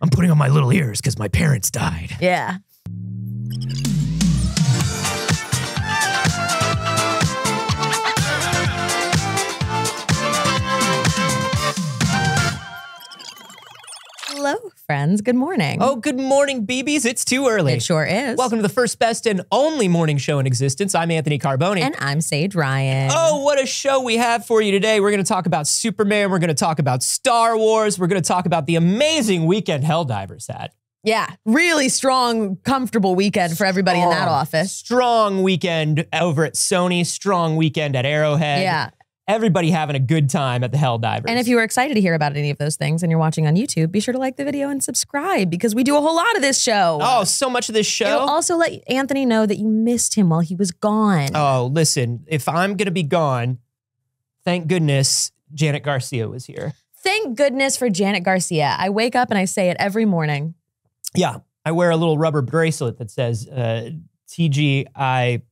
I'm putting on my little ears because my parents died. Yeah. Hello, friends. Good morning. Oh, good morning, BBs. It's too early. It sure is. Welcome to the first, best, and only morning show in existence. I'm Anthony Carboni. And I'm Saige Ryan. Oh, what a show we have for you today. We're going to talk about Superman. We're going to talk about Star Wars. We're going to talk about the amazing weekend Helldivers had. Yeah, really strong, comfortable weekend for everybody in that office. Strong weekend over at Sony. Strong weekend at Arrowhead. Yeah. Everybody having a good time at the Helldivers. And if you were excited to hear about any of those things and you're watching on YouTube, be sure to like the video and subscribe because we do a whole lot of this show. Oh, so much of this show. It'll also let Anthony know that you missed him while he was gone. Oh, listen, if I'm going to be gone, thank goodness Janet Garcia was here. Thank goodness for Janet Garcia. I wake up and I say it every morning. Yeah, I wear a little rubber bracelet that says TGIJG.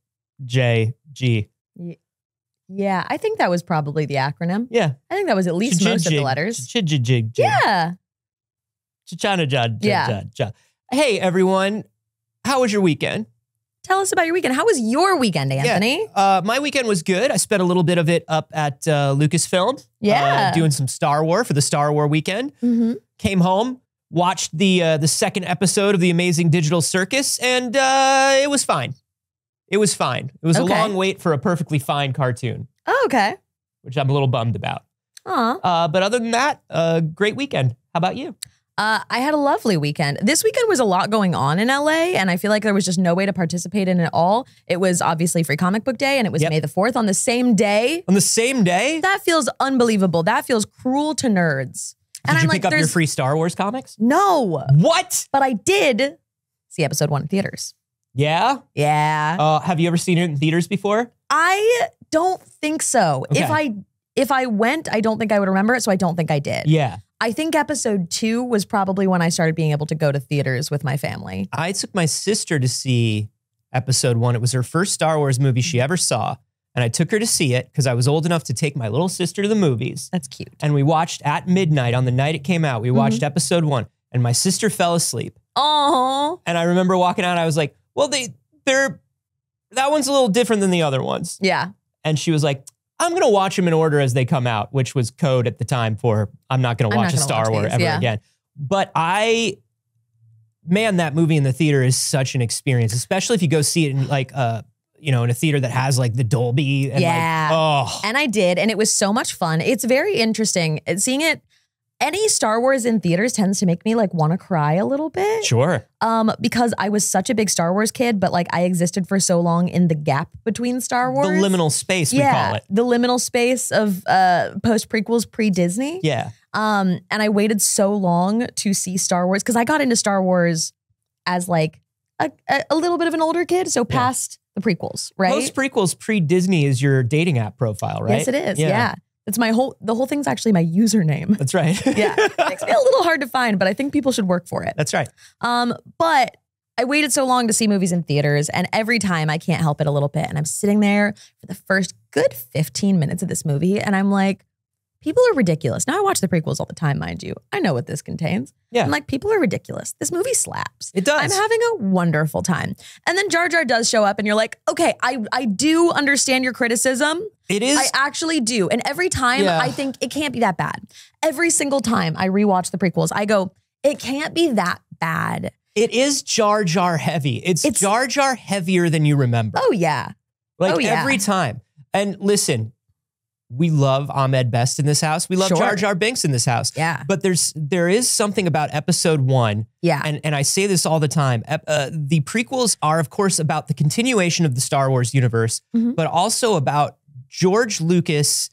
Yeah, I think that was probably the acronym. Yeah. I think that was at least most of the letters. Yeah. Yeah. Hey, everyone. How was your weekend? Tell us about your weekend. How was your weekend, Anthony? Yeah. My weekend was good. I spent a little bit of it up at Lucasfilm. Yeah. Doing some Star Wars for the Star Wars weekend. Mm-hmm. Came home, watched the second episode of The Amazing Digital Circus, and it was fine. It was fine. It was a long wait for a perfectly fine cartoon. Oh, okay. Which I'm a little bummed about. But other than that, great weekend. How about you? I had a lovely weekend. This weekend was a lot going on in LA, and I feel like there was just no way to participate in it all. It was obviously Free Comic Book Day, and it was May the 4th on the same day. On the same day? That feels unbelievable. That feels cruel to nerds. Did you pick up your free Star Wars comics? No. What? But I did see episode 1 in theaters. Yeah? Yeah. Have you ever seen it in theaters before? I don't think so. Okay. If I went, I don't think I would remember it, so I don't think I did. Yeah. I think episode 2 was probably when I started being able to go to theaters with my family. I took my sister to see episode 1. It was her first Star Wars movie she ever saw. And I took her to see it because I was old enough to take my little sister to the movies. That's cute. And we watched at midnight on the night it came out. We watched episode 1 and my sister fell asleep. Oh. And I remember walking out, I was like, well, that one's a little different than the other ones. Yeah. And she was like, I'm going to watch them in order as they come out, which was code at the time for I'm not going to watch a Star Wars ever again. But man, that movie in the theater is such an experience, especially if you go see it in like, in a theater that has like the Dolby. And And I did. And it was so much fun. It's very interesting. Seeing it, any Star Wars in theaters tends to make me like want to cry a little bit. Sure. Because I was such a big Star Wars kid, but like I existed for so long in the gap between Star Wars. The liminal space, we call it. The liminal space of post prequels, pre-Disney. Yeah. And I waited so long to see Star Wars because I got into Star Wars as like a little bit of an older kid. So past the prequels, right? Post prequels, pre-Disney is your dating app profile, right? Yes, it is. Yeah. It's the whole thing's actually my username. That's right. Yeah. It makes me a little hard to find, but I think people should work for it. That's right. But I waited so long to see movies in theaters, and every time I can't help it a little bit. And I'm sitting there for the first good 15 minutes of this movie, and I'm like, people are ridiculous. Now I watch the prequels all the time, mind you. I know what this contains. Yeah. I'm like, people are ridiculous. This movie slaps. It does. I'm having a wonderful time. And then Jar Jar does show up and you're like, okay, I do understand your criticism. It is. I actually do. And every time I think it can't be that bad. Every single time I rewatch the prequels, I go, it can't be that bad. It is Jar Jar heavy. It's Jar Jar heavier than you remember. Oh, yeah. Like every time. And listen, we love Ahmed Best in this house. We love Jar Jar Binks in this house. Yeah. But there is something about episode 1. Yeah. And I say this all the time. The prequels are, of course, about the continuation of the Star Wars universe, but also about George Lucas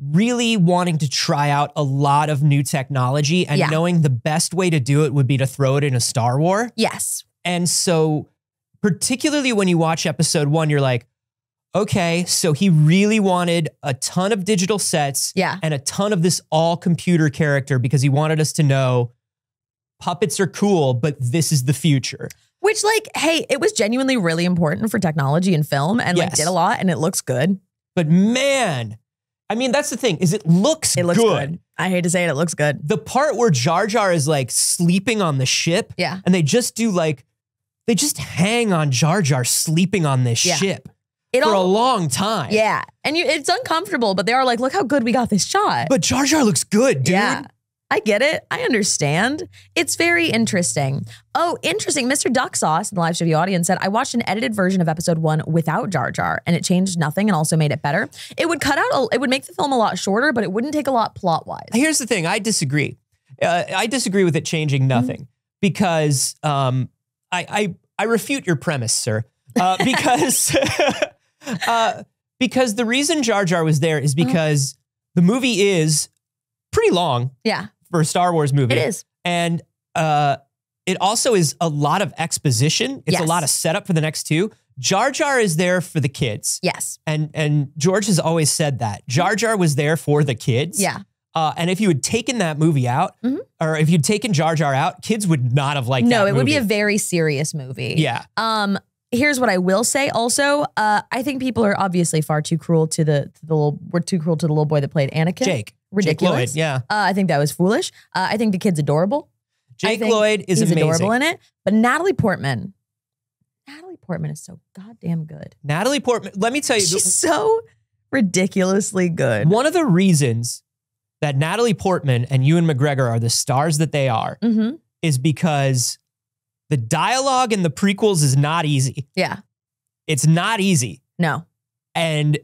really wanting to try out a lot of new technology and knowing the best way to do it would be to throw it in a Star Wars. Yes. And so particularly when you watch episode 1, you're like, okay, so he really wanted a ton of digital sets and a ton of this all computer character because he wanted us to know puppets are cool, but this is the future. Which like, hey, it was genuinely really important for technology and film and like did a lot and it looks good. But man, I mean, that's the thing, is it looks good. I hate to say it, it looks good. The part where Jar Jar is like sleeping on the ship. Yeah. And they just hang on Jar Jar sleeping on this ship for a long time. Yeah. And it's uncomfortable, but they are like, look how good we got this shot. But Jar Jar looks good, dude. Yeah. I get it. I understand. It's very interesting. Oh, interesting. Mr. Duck Sauce in the live studio audience said, I watched an edited version of episode 1 without Jar Jar, and it changed nothing and also made it better. It would it would make the film a lot shorter, but it wouldn't take a lot plot-wise. Here's the thing. I disagree. I disagree with it changing nothing because I refute your premise, sir. Because because the reason Jar Jar was there is because the movie is pretty long. Yeah. For a Star Wars movie. It is. And it also is a lot of exposition. It's a lot of setup for the next two. Jar Jar is there for the kids. Yes. And George has always said that. Jar Jar was there for the kids. Yeah. And if you had taken that movie out, or if you'd taken Jar Jar out, kids would not have liked that movie. No, it would be a very serious movie. Yeah. Here's what I will say also. I think people are obviously far too cruel to the little boy that played Anakin. Jake. Ridiculous. Jake Lloyd, yeah. I think that was foolish. I think the kid's adorable. Jake Lloyd is amazing. He's adorable in it. But Natalie Portman is so goddamn good. Natalie Portman, let me tell you. She's so ridiculously good. One of the reasons that Natalie Portman and Ewan McGregor are the stars that they are is because the dialogue in the prequels is not easy. Yeah. It's not easy. No. And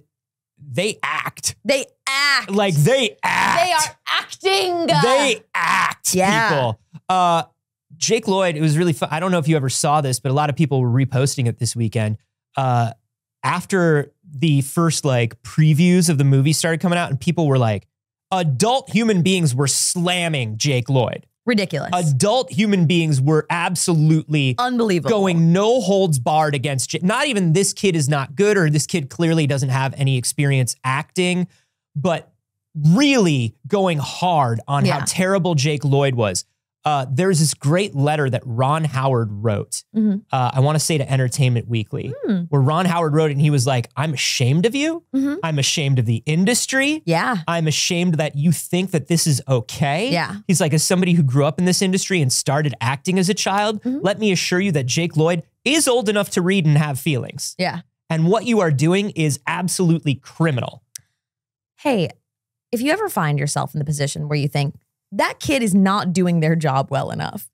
they act. They act. Like they act. They are acting. They act, people. Jake Lloyd, it was really fun. I don't know if you ever saw this, but a lot of people were reposting it this weekend. After the first like previews of the movie started coming out and people were like, adult human beings were slamming Jake Lloyd. Ridiculous. Adult human beings were absolutely unbelievable, going no holds barred against Jake. Not even this kid is not good or this kid clearly doesn't have any experience acting, but really going hard on how terrible Jake Lloyd was. There's this great letter that Ron Howard wrote. I want to say to Entertainment Weekly, where Ron Howard wrote it and he was like, I'm ashamed of you. I'm ashamed of the industry. Yeah. I'm ashamed that you think that this is okay. Yeah. He's like, as somebody who grew up in this industry and started acting as a child, let me assure you that Jake Lloyd is old enough to read and have feelings. Yeah. And what you are doing is absolutely criminal. Hey, if you ever find yourself in the position where you think, that kid is not doing their job well enough,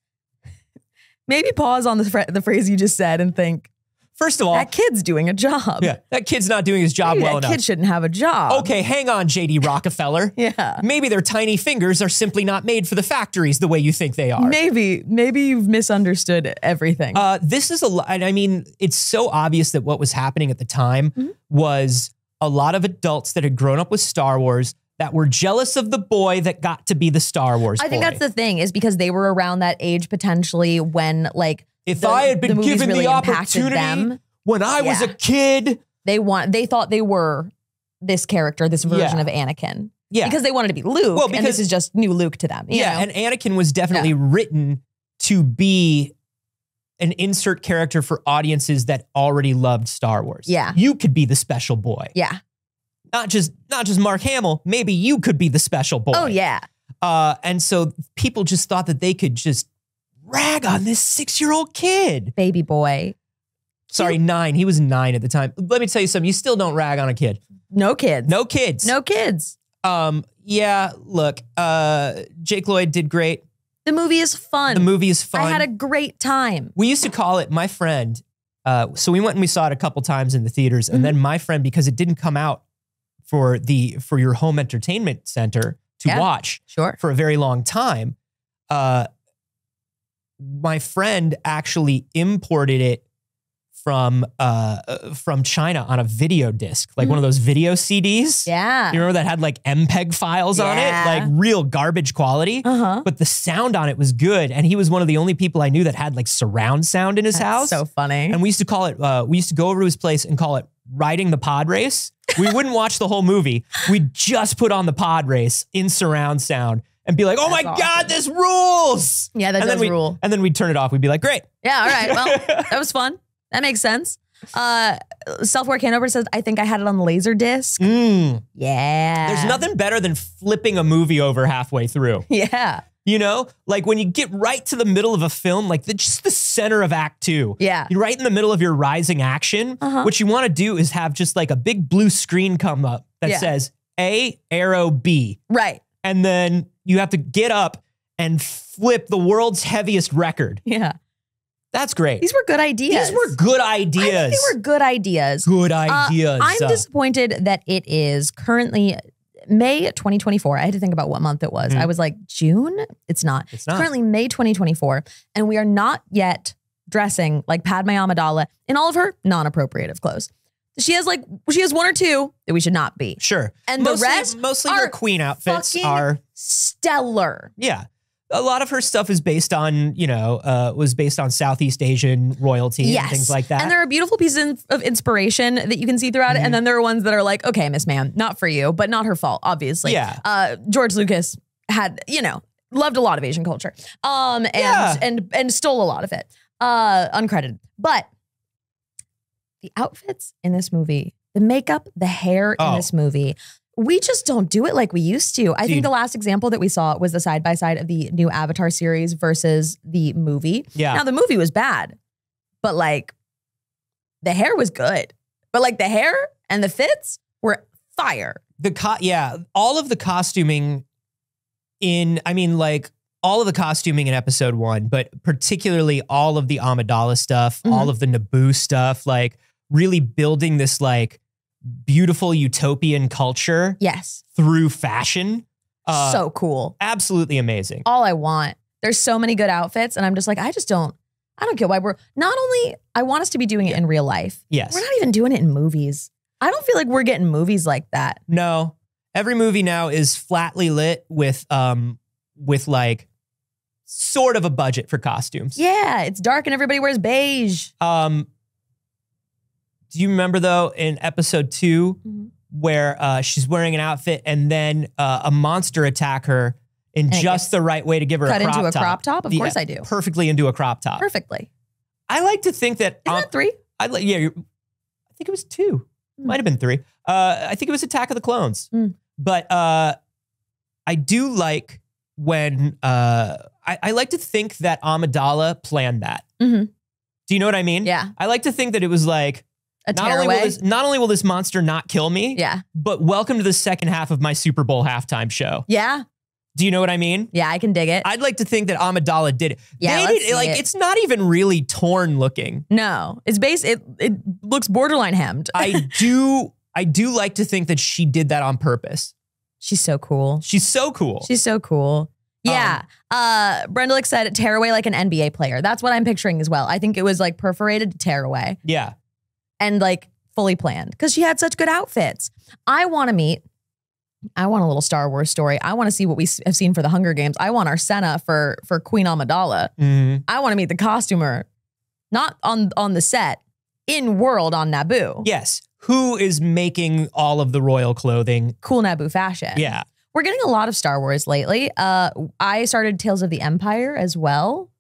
maybe pause on the phrase you just said and think, first of all, that kid's doing a job. Yeah, that kid's not doing his job well enough. That kid shouldn't have a job. Okay, hang on, JD Rockefeller. Yeah. Maybe their tiny fingers are simply not made for the factories the way you think they are. Maybe you've misunderstood everything. This is I mean, it's so obvious that what was happening at the time was a lot of adults that had grown up with Star Wars that were jealous of the boy that got to be the Star Wars boy. I think that's the thing, is because they were around that age potentially when, like, if I had been given really the opportunity when I was a kid, they thought they were this character, this version of Anakin. Yeah, because they wanted to be Luke. Well, and this is just new Luke to them. You know? And Anakin was definitely written to be an insert character for audiences that already loved Star Wars. Yeah, you could be the special boy. Yeah. Not just Mark Hamill, maybe you could be the special boy. Oh, yeah. And so people just thought that they could just rag on this 6-year-old kid. Baby boy. Sorry, 9. He was 9 at the time. Let me tell you something. You still don't rag on a kid. No kids. No kids. No kids. Yeah, look, Jake Lloyd did great. The movie is fun. The movie is fun. I had a great time. We used to call it, my friend, so we went and we saw it a couple times in the theaters, and then my friend, because it didn't come out for your home entertainment center to watch for a very long time. My friend actually imported it from China on a video disc, like one of those video CDs. Yeah. You remember that had like MPEG files on it, like real garbage quality, but the sound on it was good. And he was one of the only people I knew that had like surround sound in his house. So funny. And we used to call it, we used to go over to his place and call it Riding the Pod Race. We wouldn't watch the whole movie. We'd just put on the pod race in surround sound and be like, oh my God, this rules. Yeah, that does rule. And then we'd turn it off. We'd be like, great. Yeah, all right. Well, that was fun. That makes sense. Self-Aware Canover says, I think I had it on laser disc. Yeah. There's nothing better than flipping a movie over halfway through. Yeah. You know, like when you get right to the middle of a film, like just the center of Act 2. Yeah. You're right in the middle of your rising action. What you want to do is have just like a big blue screen come up that says A, arrow B. Right. And then you have to get up and flip the world's heaviest record. Yeah. That's great. These were good ideas. These were good ideas. I think they were good ideas. Good ideas. I'm disappointed that it is currently May 2024. I had to think about what month it was. I was like, June? It's not. It's currently May 2024. And we are not yet dressing like Padme Amidala in all of her non-appropriative clothes. She has one or two that we should not be. Sure. And mostly her queen outfits are stellar. Yeah. A lot of her stuff is based on, was based on Southeast Asian royalty and things like that. And there are beautiful pieces of inspiration that you can see throughout it. And then there are ones that are like, okay, Miss Ma'am, not for you, but not her fault, obviously. Yeah. George Lucas had, loved a lot of Asian culture. And stole a lot of it. Uncredited. But the outfits in this movie, the makeup, the hair in this movie, we just don't do it like we used to. I think the last example that we saw was the side-by-side of the new Avatar series versus the movie. Yeah. Now, the movie was bad, but like the hair was good. But like the hair and the fits were fire. All of the costuming all of the costuming in episode 1, but particularly all of the Amidala stuff, all of the Naboo stuff, like really building this like beautiful utopian culture. Yes. Through fashion. So cool. Absolutely amazing. All I want. There's so many good outfits and I'm just like, I don't get why not only, I want us to be doing it in real life. Yes. We're not even doing it in movies. I don't feel like we're getting movies like that. No. Every movie now is flatly lit with like sort of a budget for costumes. Yeah, it's dark and everybody wears beige. Do you remember though in episode 2 where she's wearing an outfit and then a monster attack her in just the right way to give her a crop top? Cut into a crop top? Of course I do. Perfectly into a crop top. Perfectly. I like to think that... Isn't that 3? I think it was 2. Might have been 3. I think it was Attack of the Clones. But I do like when... I like to think that Amidala planned that. Do you know what I mean? Yeah. I like to think that it was like... Not only will this monster not kill me, but welcome to the second half of my Super Bowl halftime show. Yeah. Do you know what I mean? Yeah, I can dig it. I'd like to think that Amidala did it. Yeah, it's not even really torn looking. No, it looks borderline hemmed. I do like to think that she did that on purpose. She's so cool. She's so cool. She's so cool. Yeah. Brendelick said tear away like an NBA player. That's what I'm picturing as well. I think it was like perforated to tear away. Yeah. And like fully planned because she had such good outfits. I want a little Star Wars story. I want to see what we have seen for the Hunger Games. I want our Senna for Queen Amidala. I want to meet the costumer, not on the set, in world on Naboo. Yes. Who is making all of the royal clothing? Cool Naboo fashion. Yeah. We're getting a lot of Star Wars lately. I started Tales of the Empire as well,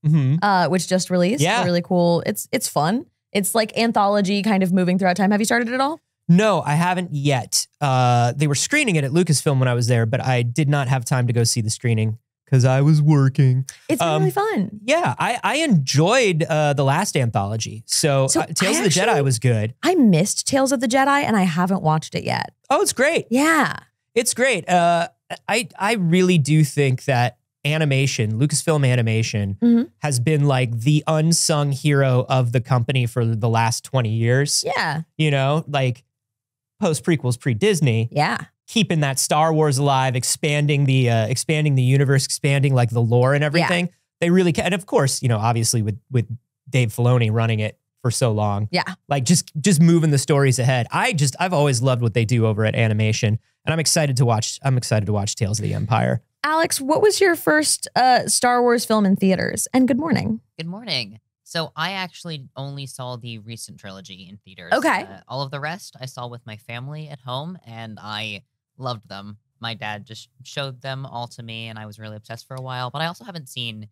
which just released. Yeah. Really cool. It's fun. It's like anthology kind of moving throughout time. Have you started it at all? No, I haven't yet. They were screening it at Lucasfilm when I was there, but I did not have time to go see the screening because I was working. It's been really fun. Yeah, I enjoyed the last anthology. So Tales of the Jedi was good. I missed Tales of the Jedi and I haven't watched it yet. Oh, it's great. Yeah. It's great. I really do think that Lucasfilm Animation has been like the unsung hero of the company for the last 20 years. Yeah. Like post prequels, pre-Disney. Yeah. Keeping that Star Wars alive, expanding the universe, expanding like the lore and everything. Yeah. They really can. And of course, obviously with Dave Filoni running it for so long. Yeah. Like just moving the stories ahead. I've always loved what they do over at Animation. And I'm excited to watch Tales of the Empire. Alex, what was your first Star Wars film in theaters? And good morning. Good morning. So I actually only saw the recent trilogy in theaters. Okay. All of the rest I saw with my family at home, and I loved them. My dad just showed them all to me, and I was really obsessed for a while. But I also haven't seen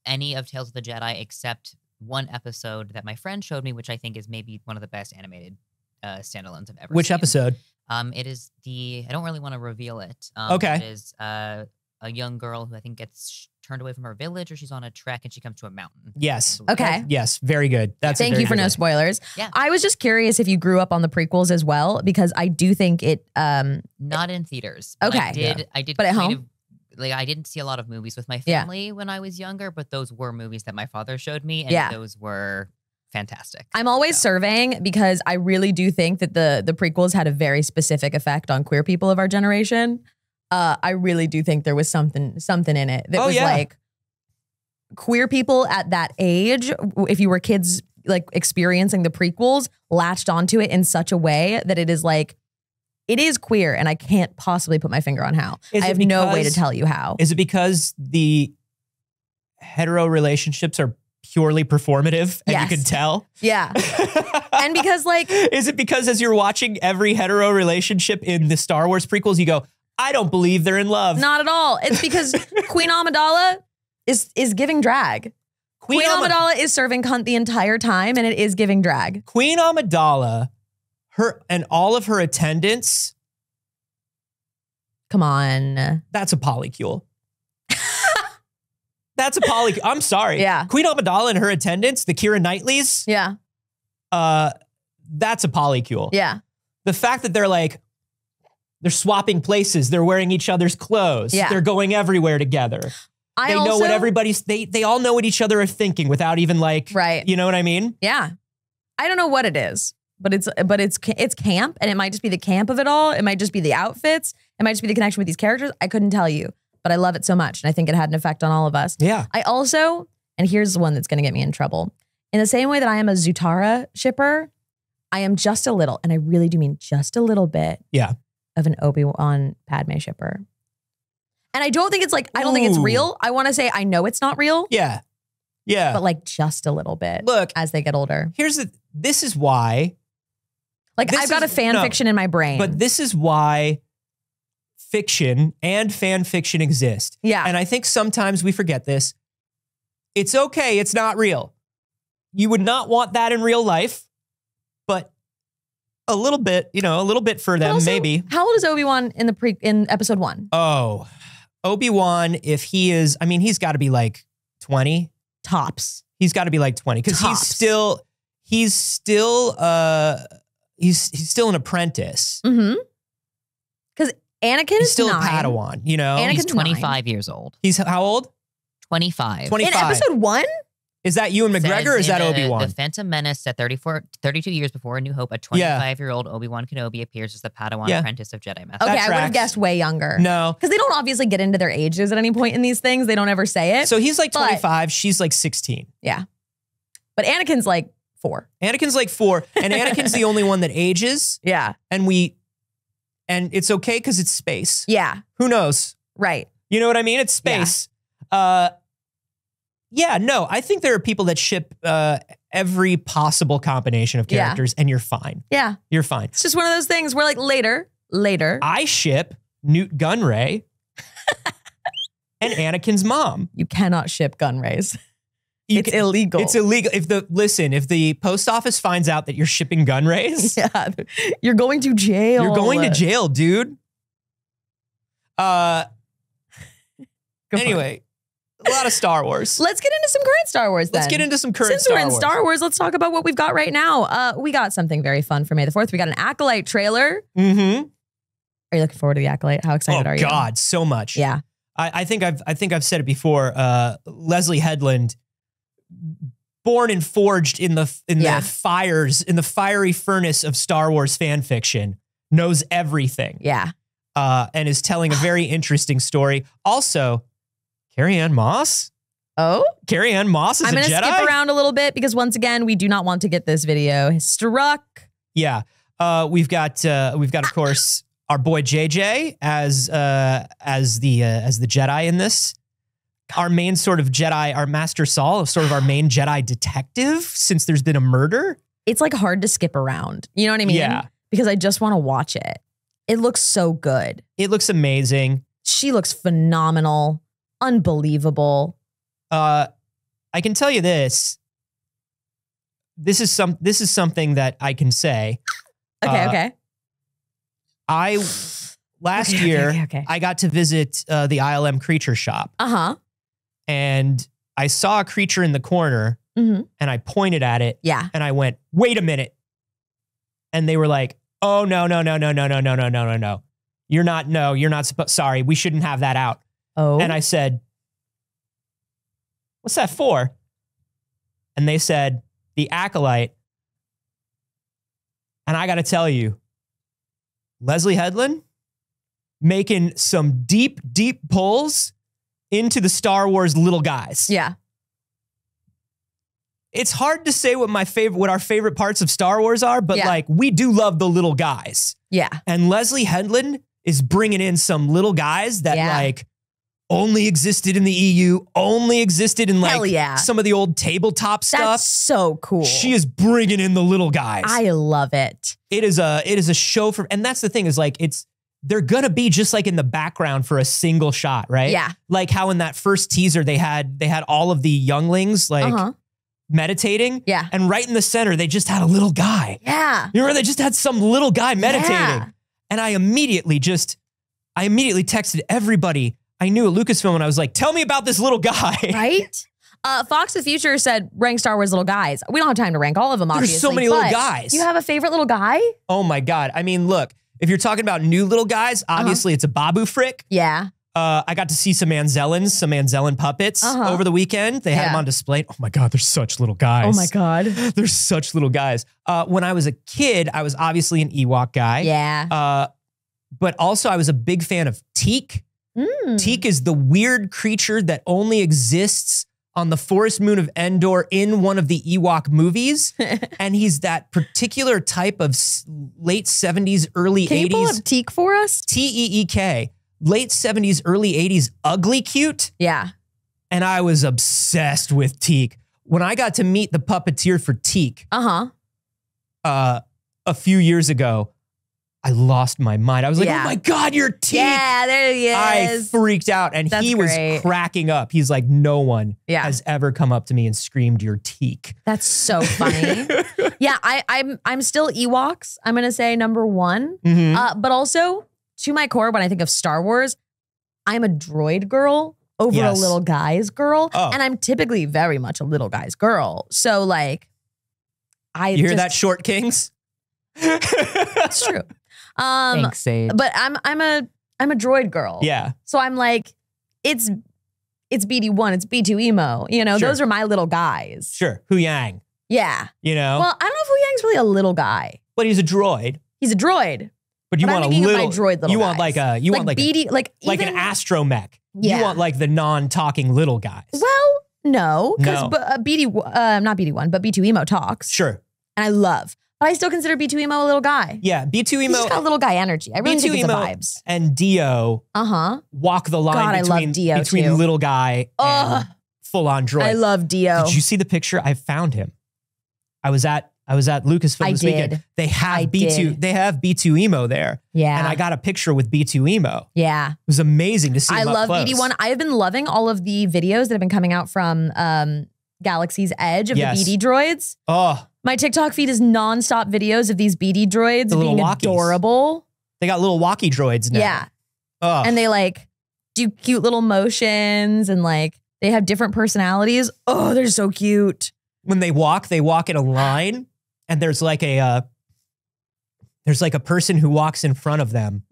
any of Tales of the Jedi except one episode that my friend showed me, which I think is maybe one of the best animated standalones I've ever Which seen. episode? It is I don't really want to reveal it. Okay. It is a young girl who I think gets turned away from her village, or she's on a trek and she comes to a mountain. Yes. Okay. Yes. Very good. That's a Thank very you for good no one. spoilers. Yeah. I was just curious if you grew up on the prequels as well, because I do think it. Not in theaters. But Okay. I did. But at kind home? Like, I didn't see a lot of movies with my Yeah. family when I was younger, but those were movies that my father showed me, and Yeah. those were fantastic. I'm always Yeah. surveying because I really do think that the prequels had a very specific effect on queer people of our generation. I really do think there was something in it that was like queer people at that age. If you were kids like experiencing the prequels, latched onto it in such a way that it is like, it is queer, and I can't possibly put my finger on how. Is I it have no way to because- tell you how. Is it because the hetero relationships are purely performative and Yes. you can tell? Yeah. And because like, Is it because as you're watching every hetero relationship in the Star Wars prequels, you go, I don't believe they're in love. not at all. It's because Queen Amidala is giving drag. Queen Amidala is serving cunt the entire time, and it is giving drag. Queen Amidala, her and all of her attendants, Come on. that's a polycule. That's a polycule. I'm sorry. Yeah. Queen Amidala and her attendants, the Keira Knightleys, Yeah. that's a polycule. Yeah. The fact that they're swapping places, they're wearing each other's clothes, Yeah. they're going everywhere together. They know what everybody's, they all know what each other are thinking without even like, Right. you know what I mean? Yeah. I don't know what it is, but it's camp, and it might just be the camp of it all. It might just be the outfits. It might just be the connection with these characters. I couldn't tell you, but I love it so much, and I think it had an effect on all of us. Yeah. I also, and here's the one that's going to get me in trouble. In the same way that I am a Zutara shipper, I am just a little, and I really do mean just a little bit, Yeah. of an Obi-Wan Padme shipper. And I don't think it's like, I don't think it's Ooh. real. I want to say I know it's not real, Yeah. Yeah. but like just a little bit Look, as they get older. this is why, Like this I've got is- a fan no, fiction in my brain. but this is why fiction and fan fiction exist. yeah. And I think sometimes we forget this. It's okay. It's not real. You would not want that in real life, but a little bit for But them, also, maybe. How old is Obi-Wan in episode 1? Oh, Obi-Wan, if he is, I mean, he's got to be like 20. Tops. He's got to be like 20 because Tops. he's still an apprentice. Mm-hmm. Because Anakin He's is still 9. a Padawan, you know? Anakin's He's 9. 25 years old. He's how old? 25. 25. In episode 1? Is that Ewan McGregor or is that Obi-Wan? The Phantom Menace at 32 years before A New Hope, a 25-year-old Obi-Wan Kenobi appears as the Padawan Yeah. apprentice of Jedi Master. Okay, That I would have tracks. guessed way younger. No. Because they don't obviously get into their ages at any point in these things. They don't ever say it. So he's like But- 25. She's like 16. yeah. But Anakin's like 4. Anakin's like 4. And Anakin's the only one that ages. Yeah. And it's okay because it's space. Yeah. Who knows? Right. You know what I mean? It's space. Yeah, no, I think there are people that ship every possible combination of Yeah. characters and you're fine. Yeah. You're fine. It's just one of those things where like later. I ship Newt Gunray and Anakin's mom. You cannot ship Gunrays. You It's can- illegal. It's illegal. If the post office finds out that you're shipping Gunrays, Yeah. You're going to jail. you're going to jail, dude. Go for it. Anyway, a lot of Star Wars. Let's get into some current Star Wars then. Let's get into some current Since Star we're in Wars. Star Wars, let's talk about what we've got right now. We got something very fun for May the 4th. We got an Acolyte trailer. Mm-hmm. Are you looking forward to the Acolyte? How excited Oh are you? God, so much. Yeah. I think I've said it before. Leslie Headland, born and forged in the Yeah. fiery furnace of Star Wars fan fiction, knows everything. Yeah. And is telling a very interesting story. Also, Carrie-Anne Moss. Oh? Carrie-Anne Moss is I'm a going to Jedi. skip around a little bit because once again, we do not want to get this video struck. Yeah. We've got of course our boy JJ as the Jedi in this. Our main sort of Jedi, our Master Saul, sort of our main Jedi detective since there's been a murder. It's like hard to skip around. You know what I mean? Yeah. Because I just want to watch it. It looks so good. It looks amazing. She looks phenomenal. Unbelievable. I can tell you this. this is something that I can say. Okay. Last year, okay. I got to visit the ILM creature shop. And I saw a creature in the corner and I pointed at it. Yeah. And I went, wait a minute. And they were like, oh, no. You're not supposed, sorry, we shouldn't have that out. Oh. And I said, what's that for? And they said, the Acolyte. And I got to tell you, Leslie Headland making some deep, deep pulls into the Star Wars little guys. Yeah. It's hard to say what our favorite parts of Star Wars are, but like we do love the little guys. Yeah. And Leslie Headland is bringing in some little guys that like only existed in the EU, only existed in like some of the old tabletop stuff. That's so cool. She is bringing in the little guys. I love it. It is a show for, and that's the thing is like, they're gonna be just like in the background for a single shot, right? Yeah. Like how in that first teaser, they had all of the younglings like meditating. Yeah. And right in the center, they just had a little guy. Yeah. You remember they just had some little guy meditating. Yeah. And I immediately texted everybody I knew at Lucasfilm and I was like, tell me about this little guy. Right? Fox of Future said rank Star Wars little guys. We don't have time to rank all of them, obviously. There's so many little guys. Do you have a favorite little guy? Oh my God. I mean, look, if you're talking about new little guys, obviously it's a Babu Frick. Yeah. I got to see some Anzellans puppets over the weekend. They had them on display. Oh my God, they're such little guys. Oh my God. They're such little guys. When I was a kid, I was obviously an Ewok guy. Yeah. But also I was a big fan of Teak. Teak is the weird creature that only exists on the forest moon of Endor in one of the Ewok movies. And he's that particular type of late 70s, early 80s. Can you pull up Teak for us? Teek. Late 70s, early 80s, ugly cute. Yeah. And I was obsessed with Teak. When I got to meet the puppeteer for Teak a few years ago, I lost my mind. I was like, oh my God, you're Teak. Yeah, there he is. I freaked out and he was cracking up. He's like, no one has ever come up to me and screamed, you're Teak. That's so funny. Yeah, I'm still Ewoks. I'm going to say number one. But also, to my core, when I think of Star Wars, I'm a droid girl over a little guy's girl. And I'm typically very much a little guy's girl. So like, you hear that, Short Kings? It's true. Thanks, Saige. But I'm a droid girl. Yeah. So I'm like, it's BD1, it's B2 emo. You know, those are my little guys. Sure. Hu Yang. Yeah. You know? Well, I don't know if Hu Yang's really a little guy. But he's a droid. He's a droid. But you want a little droid little you guys. want like a you want like BD, like an astromech. Yeah. You want like the non-talking little guys. Well, no, because No. not BD1, but B2 emo talks. Sure. And I love. But I still consider B2 emo a little guy. Yeah, B2 He's emo just got a little guy energy. I really B2 think it's the emo vibes. and Dio walk the line God, I love between Dio too. little guy and full-on droid. I love Dio. Did you see the picture? I found him. I was at Lucasfilm this weekend. They have B2 emo there. Yeah. And I got a picture with B2 emo. Yeah. It was amazing to see him I up love close. BD1. I have been loving all of the videos that have been coming out from Galaxy's Edge of the BD droids. Oh. My TikTok feed is nonstop videos of these BD droids being walkies. adorable. They got little walkie droids now. Yeah. Oh. And they like do cute little motions and like they have different personalities. Oh, they're so cute. When they walk in a line and there's like a person who walks in front of them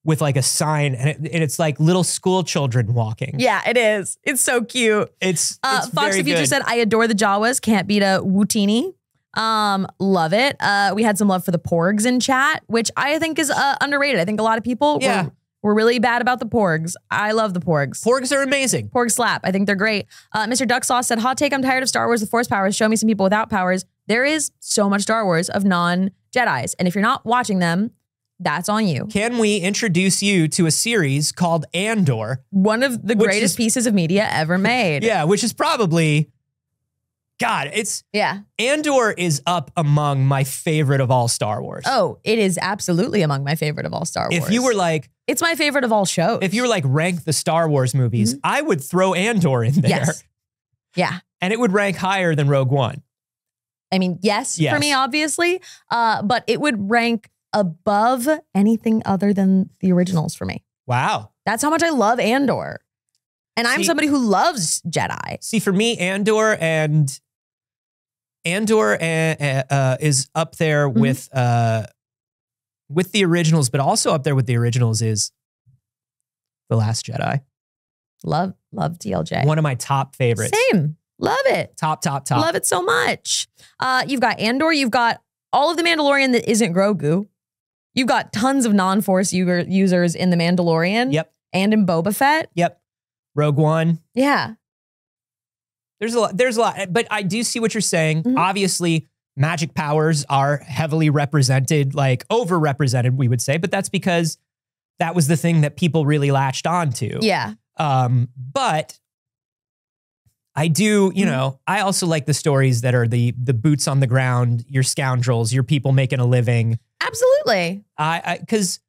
with like a sign and it's like little school children walking. Yeah, it is. It's so cute. It's Fox very the Future good. said, I adore the Jawas. Can't beat a Wootini. Love it. We had some love for the Porgs in chat, which I think is underrated. I think a lot of people were really bad about the Porgs. I love the Porgs. Porgs are amazing. Porgs slap. I think they're great. Mr. Duck Sauce said, hot take, I'm tired of Star Wars with Force powers. Show me some people without powers. There is so much Star Wars of non-Jedis. And if you're not watching them, that's on you. Can we introduce you to a series called Andor? One of the greatest pieces of media ever made. Yeah, which is probably... God, Andor is up among my favorite of all Star Wars. Oh, it is absolutely among my favorite of all Star Wars. If you were like... It's my favorite of all shows. If you were like rank the Star Wars movies, I would throw Andor in there. Yes. Yeah. And it would rank higher than Rogue One. I mean, yes, Yes. for me, obviously. But it would rank above anything other than the originals for me. Wow. That's how much I love Andor. And I'm See- somebody who loves Jedi. See, for me, Andor is up there with the originals, but also up there with the originals is The Last Jedi. Love DLJ. One of my top favorites. Same. Love it. Top. Love it so much. You've got Andor. You've got all of the Mandalorian that isn't Grogu. You've got tons of non-Force users in the Mandalorian. Yep. And in Boba Fett. Yep. Rogue One. Yeah. There's a lot, but I do see what you're saying. Mhm. Obviously, magic powers are heavily represented, like overrepresented, we would say, but that's because that was the thing that people really latched on to. Yeah. But I do, you know, I also like the stories that are the boots on the ground, your scoundrels, your people making a living. Absolutely. Because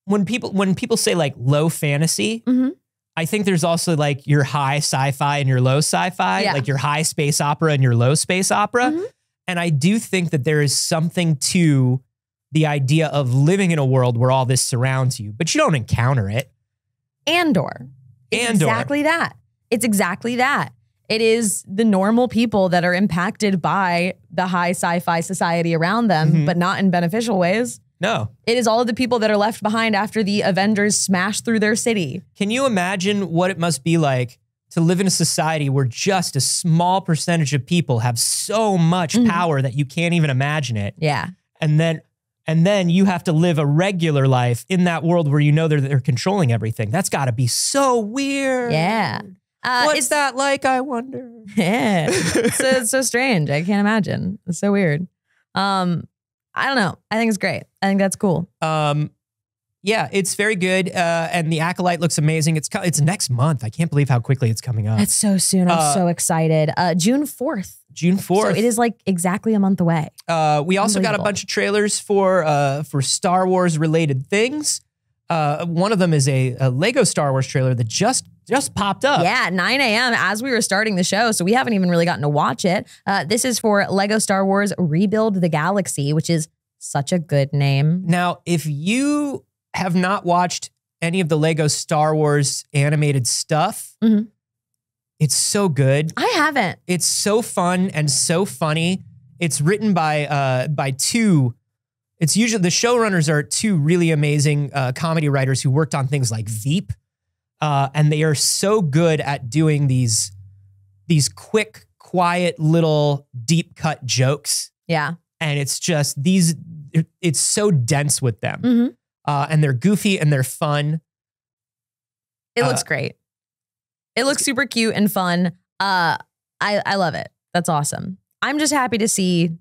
when people say like low fantasy, Mhm. I think there's also like your high sci-fi and your low sci-fi, Yeah. like your high space opera and your low space opera. Mhm. And I do think that there is something to the idea of living in a world where all this surrounds you, but you don't encounter it. Andor. It's Andor. exactly that. It's exactly that. It is the normal people that are impacted by the high sci-fi society around them, Mhm. but not in beneficial ways. No. It is all of the people that are left behind after the Avengers smash through their city. Can you imagine what it must be like to live in a society where just a small percentage of people have so much Mhm. power that you can't even imagine it? Yeah. And then you have to live a regular life in that world where you know they're controlling everything. That's got to be so weird. Yeah. What's that like, I wonder? Yeah. It's so strange. I can't imagine. It's so weird. I don't know. I think it's great. I think that's cool. Yeah, it's very good. And the Acolyte looks amazing. It's next month. I can't believe how quickly it's coming up. That's so soon. I'm so excited. June 4th. June 4th. So it is like exactly a month away. We also got a Unbelievable. bunch of trailers for Star Wars related things. One of them is a Lego Star Wars trailer that just popped up. Yeah, 9 a.m. as we were starting the show, so we haven't even really gotten to watch it. This is for Lego Star Wars Rebuild the Galaxy, which is such a good name. Now, if you have not watched any of the Lego Star Wars animated stuff, Mhm. it's so good. I haven't. It's so fun and so funny. It's written by two. It's usually the showrunners are two really amazing comedy writers who worked on things like Veep, and they are so good at doing these quick, quiet little deep cut jokes. Yeah. And it's just it's so dense with them, Mhm. and they're goofy and they're fun. It looks great. It looks super cute and fun. I love it. That's awesome. I'm just happy to see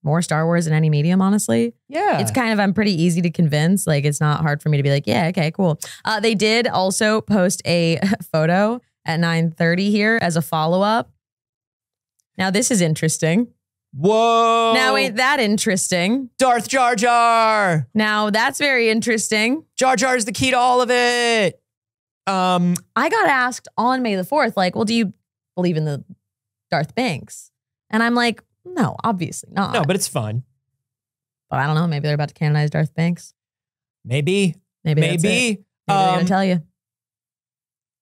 more Star Wars in any medium, honestly. Yeah, It's kind of, I'm pretty easy to convince. Like, it's not hard for me to be like, yeah, okay, cool. They did also post a photo at 9:30 here as a follow-up. Now, this is interesting. Whoa! Now, ain't that interesting? Darth Jar Jar. Now, that's very interesting. Jar Jar is the key to all of it. I got asked on May the 4th, like, well, do you believe in the Darth Banks? And I'm like, no, obviously not. No, but it's fun. But I don't know. Maybe they're about to canonize Darth Banks. Maybe. Maybe that's it. Maybe they're going to tell you.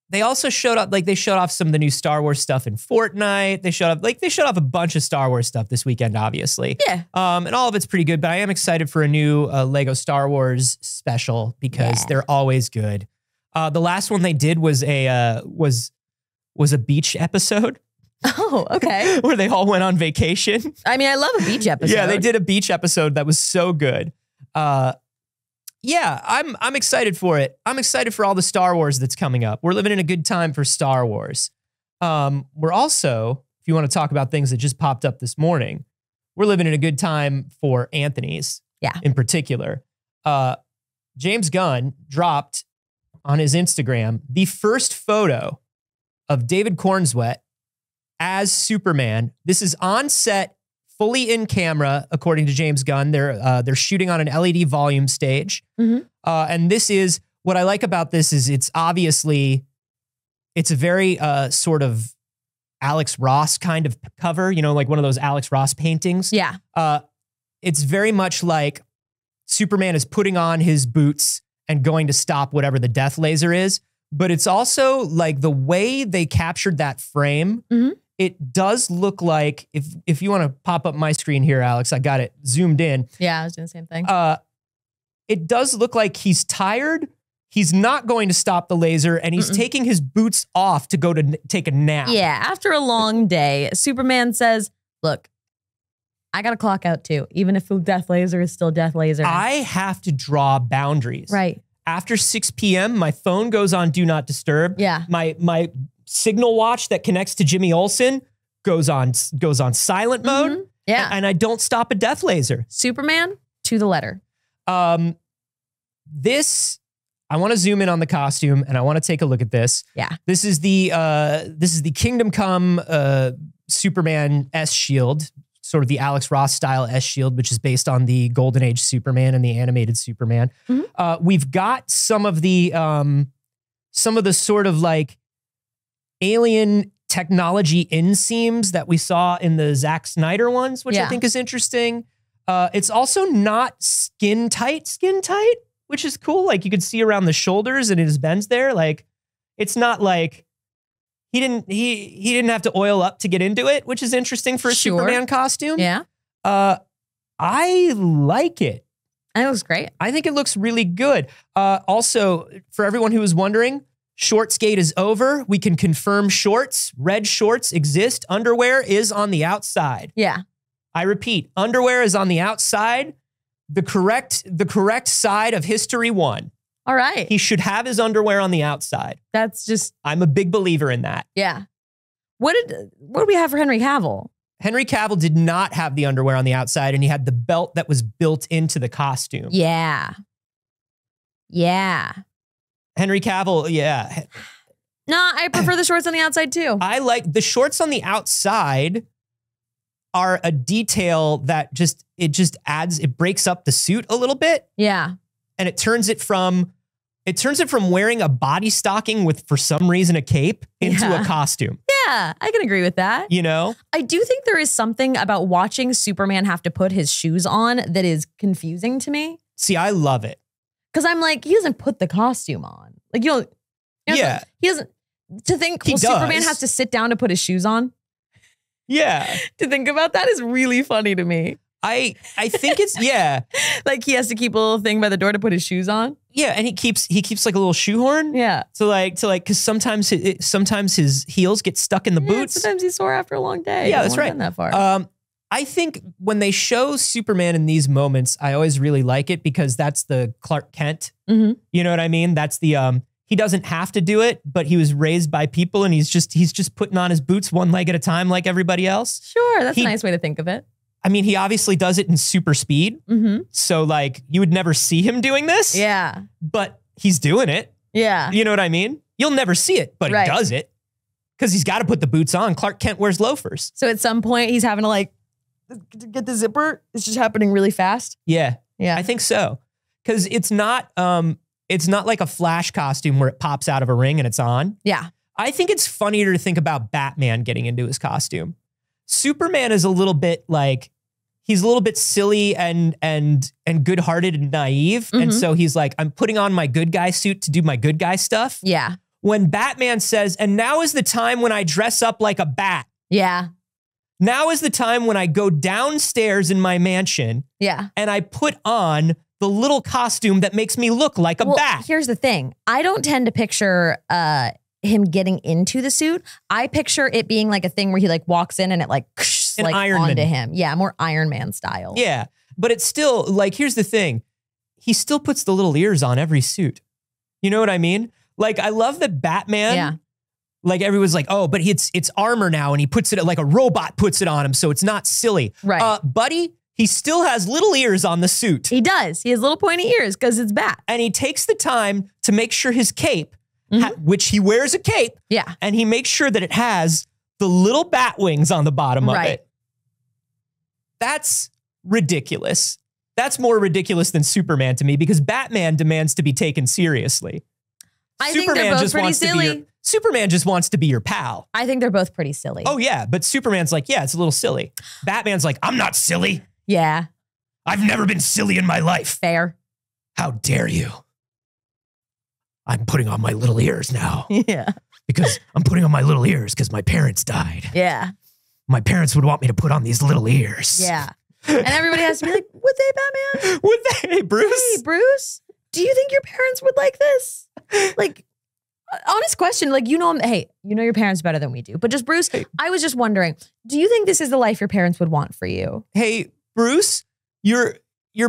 They also showed up, like they showed off some of the new Star Wars stuff in Fortnite. They showed off a bunch of Star Wars stuff this weekend, obviously. Yeah. And all of it's pretty good, but I am excited for a new Lego Star Wars special because they're always good. The last one they did was a beach episode. Oh, okay. Where they all went on vacation. I mean, I love a beach episode. Yeah, they did a beach episode that was so good. Yeah, I'm excited for it. I'm excited for all the Star Wars that's coming up. We're living in a good time for Star Wars. We're also, if you want to talk about things that just popped up this morning, we're living in a good time for Anthony's. Yeah. In particular. James Gunn dropped on his Instagram the first photo of David Cornswet as Superman. This is on set, fully in camera, according to James Gunn. They're shooting on an LED volume stage. Mhm. And this is, what I like about this is it's a very sort of Alex Ross kind of cover, you know, like one of those Alex Ross paintings. Yeah. It's very much like Superman is putting on his boots and going to stop whatever the death laser is. But it's also like the way they captured that frame. It does look like, if you want to pop up my screen here, Alex, I got it zoomed in. Yeah, I was doing the same thing. It does look like he's tired. He's not going to stop the laser, and he's taking his boots off to go to take a nap. Yeah, after a long day, Superman says, look, I got to clock out too, even if death laser is still death laser. I have to draw boundaries. Right. After 6 p.m., my phone goes on Do Not Disturb. Yeah. My signal watch that connects to Jimmy Olsen goes on silent mode. Yeah. And I don't stop a death laser. Superman to the letter. This, I want to zoom in on the costume and I want to take a look at this. Yeah. This is the Kingdom Come Superman S shield, sort of the Alex Ross style S shield, which is based on the Golden Age Superman and the animated Superman. We've got some of the sort of like alien technology inseams that we saw in the Zack Snyder ones, which I think is interesting. It's also not skin tight, which is cool. Like you could see around the shoulders and his bends there. Like it's not like he didn't have to oil up to get into it, which is interesting for a Superman costume. Yeah. I like it. And it looks great. I think it looks really good. Also, for everyone who was wondering, Shortsgate is over. We can confirm shorts. Red shorts exist. Underwear is on the outside. Yeah. I repeat, underwear is on the outside. The correct side of history won. All right. He should have his underwear on the outside. That's just... I'm a big believer in that. Yeah. What do we have for Henry Cavill? Henry Cavill did not have the underwear on the outside, and he had the belt that was built into the costume. Yeah. Yeah. Henry Cavill, yeah. No, I prefer the shorts on the outside too. I like the shorts on the outside are a detail that it breaks up the suit a little bit. Yeah. And it turns it from wearing a body stocking with, for some reason, a cape into a costume. Yeah, I can agree with that. You know? I do think there is something about watching Superman have to put his shoes on that is confusing to me. See, I love it. Because I'm like, he doesn't put the costume on. Like, he doesn't, to think, Superman has to sit down to put his shoes on. Yeah. To think about that is really funny to me. I think it's, yeah. Like he has to keep a little thing by the door to put his shoes on. Yeah, and he keeps like a little shoehorn. Yeah. Because sometimes his heels get stuck in the boots. Sometimes he's sore after a long day. Yeah, that's right. That far. I think when they show Superman in these moments, I always really like it because that's the Clark Kent. You know what I mean? That's the he doesn't have to do it, but he was raised by people and he's just putting on his boots one leg at a time like everybody else. Sure, that's a nice way to think of it. I mean, he obviously does it in super speed. So like you would never see him doing this. Yeah. But he's doing it. Yeah. You know what I mean? You'll never see it, but he does it. Because he's got to put the boots on. Clark Kent wears loafers. So at some point he's having to like get the zipper. It's just happening really fast. Yeah. Yeah. I think so. Because it's not like a Flash costume where it pops out of a ring and it's on. Yeah. I think it's funnier to think about Batman getting into his costume. Superman is a little bit like, he's a little bit silly and good-hearted and naive. And so he's like, I'm putting on my good guy suit to do my good guy stuff. Yeah. When Batman says, and now is the time when I dress up like a bat. Yeah. Now is the time when I go downstairs in my mansion. Yeah. And I put on the little costume that makes me look like a bat. Here's the thing. I don't tend to picture him getting into the suit. I picture it being like a thing where he like walks in and it like onto him. Yeah, more Iron Man style. Yeah, but it's still like, here's the thing. He still puts the little ears on every suit. You know what I mean? Like, I love that Batman, like everyone's like, oh, but it's armor now and he puts it like a robot puts it on him, so it's not silly. Right. Buddy, he still has little ears on the suit. He does. He has little pointy ears because it's Bat. And he takes the time to make sure his cape, which he wears a cape, and he makes sure that it has the little bat wings on the bottom of it. That's ridiculous. That's more ridiculous than Superman to me because Batman demands to be taken seriously. I think they're both pretty silly. Superman just wants to be your pal. I think they're both pretty silly. Oh yeah, but Superman's like, yeah, it's a little silly. Batman's like, I'm not silly. Yeah. I've never been silly in my life. Fair. How dare you? I'm putting on my little ears now. Yeah. Because I'm putting on my little ears because my parents died. Yeah. My parents would want me to put on these little ears. Yeah. And everybody has to be like, would they, Batman? Would they? Hey, Bruce? Hey, Bruce, do you think your parents would like this? Like, honest question. Like, hey, you know your parents better than we do. But just, Bruce, hey. I was just wondering, do you think this is the life your parents would want for you? Hey, Bruce, your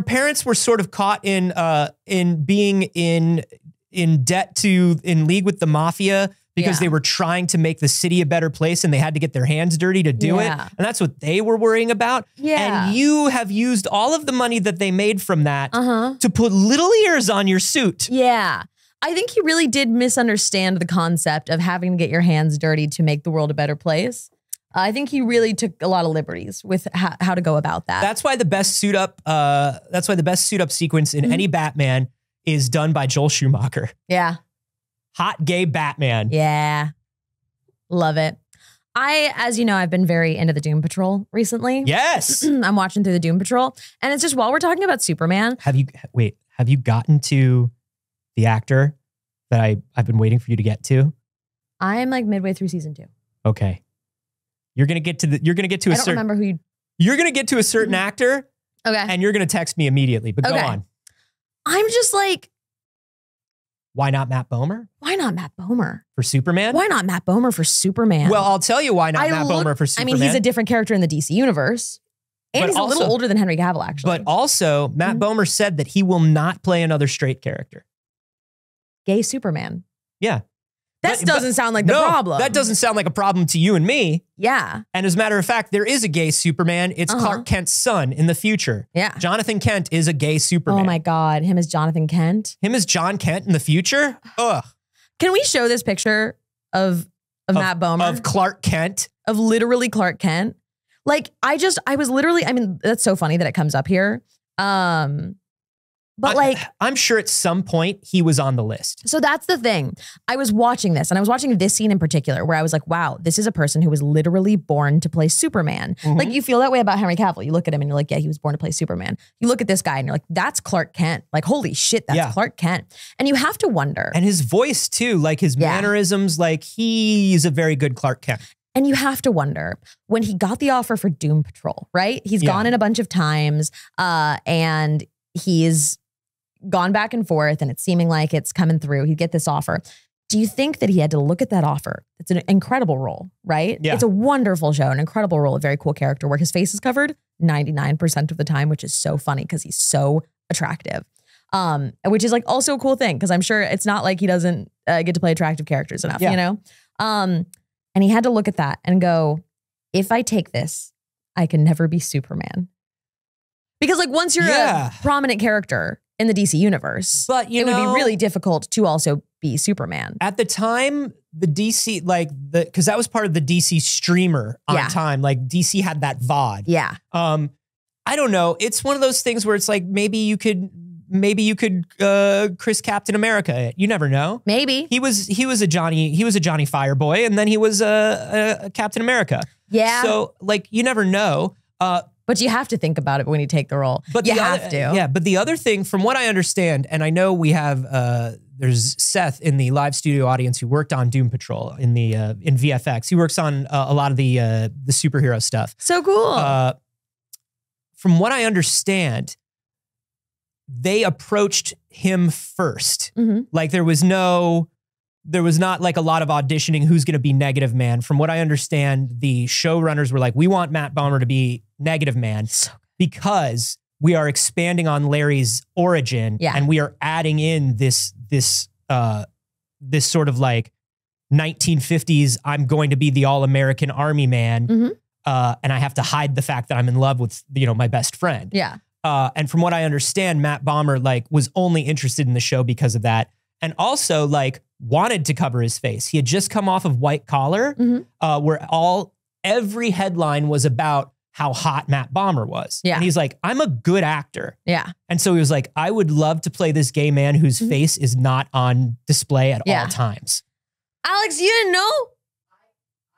parents were sort of caught in being in debt in league with the mafia because they were trying to make the city a better place and they had to get their hands dirty to do it. And that's what they were worrying about. Yeah. And you have used all of the money that they made from that to put little ears on your suit. Yeah. I think he really did misunderstand the concept of having to get your hands dirty to make the world a better place. I think he really took a lot of liberties with how to go about that. That's why the best suit up. That's why the best suit up sequence in any Batman is done by Joel Schumacher. Yeah. Hot gay Batman. Yeah. Love it. As you know, I've been very into the Doom Patrol recently. Yes. I'm watching through the Doom Patrol. And it's just while we're talking about Superman. Have you gotten to the actor that I've been waiting for you to get to? I'm like midway through season 2. Okay. You're going to get to a certain... I don't remember who you... You're going to get to a certain actor. Okay. And you're going to text me immediately, but go on. I'm just like... Why not Matt Bomer? Why not Matt Bomer? For Superman? Why not Matt Bomer for Superman? Well, I'll tell you why not Matt Bomer for Superman. I mean, he's a different character in the DC universe. And but he's also, a little older than Henry Cavill, actually. But also, Matt Bomer said that he will not play another straight character. Gay Superman. Yeah. That doesn't sound like the problem. That doesn't sound like a problem to you and me. Yeah. And as a matter of fact, there is a gay Superman. It's Clark Kent's son in the future. Yeah. Jonathan Kent is a gay Superman. Oh my God. Him as Jonathan Kent? Him as John Kent in the future? Ugh. Can we show this picture of Matt Bomer? Of Clark Kent? Of literally Clark Kent? Like, I was literally, I mean, that's so funny that it comes up here. But I'm sure at some point he was on the list. So that's the thing. I was watching this and I was watching this scene in particular where I was like, wow, this is a person who was literally born to play Superman. Like you feel that way about Henry Cavill. You look at him and you're like, yeah, he was born to play Superman. You look at this guy and you're like, that's Clark Kent. Like, holy shit, that's Clark Kent. And you have to wonder. And his voice too, like his mannerisms, like he's a very good Clark Kent. And you have to wonder, when he got the offer for Doom Patrol, right? He's gone in a bunch of times and he's gone back and forth and it's seeming like it's coming through. He'd get this offer. Do you think that he had to look at that offer? It's an incredible role, right? Yeah. It's a wonderful show, an incredible role, a very cool character where his face is covered 99% of the time, which is so funny because he's so attractive. Which is like also a cool thing because I'm sure it's not like he doesn't get to play attractive characters enough, you know? And he had to look at that and go, if I take this, I can never be Superman. Because like once you're a prominent character in the DC universe, but it would be really difficult to also be Superman. At the time, the DC, because that was part of the DC streamer on time. Like DC had that VOD. Yeah. I don't know. It's one of those things where it's like maybe you could Chris Captain America it. You never know. Maybe. He was a Johnny Fireboy, and then he was a Captain America. Yeah. So like you never know. But you have to think about it when you take the role. But you have to. Yeah, but the other thing, from what I understand, and I know we have, there's Seth in the live studio audience who worked on Doom Patrol in VFX. He works on a lot of the superhero stuff. So cool. From what I understand, they approached him first. Like there was not like a lot of auditioning who's going to be Negative Man. From what I understand, the showrunners were like, we want Matt Bomer to be Negative Man because we are expanding on Larry's origin and we are adding in this sort of like 1950s, I'm going to be the all-American army man. And I have to hide the fact that I'm in love with, my best friend. Yeah. And from what I understand, Matt Bomer was only interested in the show because of that. And also wanted to cover his face. He had just come off of White Collar, where every headline was about how hot Matt Bomer was. Yeah. And he's like, I'm a good actor. Yeah. And so he was like, I would love to play this gay man whose face is not on display at all times. Alex, you didn't know?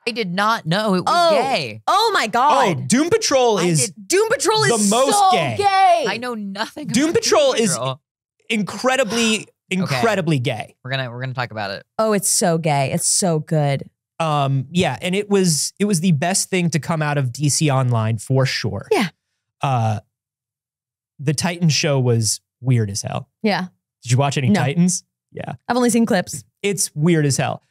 I did not know it was gay. Oh my Oh, God. Doom Patrol is Doom Patrol is the most so gay. I know nothing. Doom about Patrol Doom is Patrol. incredibly gay. We're gonna talk about it. Oh, it's so gay. It's so good. Yeah, and it was the best thing to come out of DC Online for sure. Yeah. The Titans show was weird as hell. Yeah. Did you watch any No. Titans? Yeah. I've only seen clips. It's weird as hell.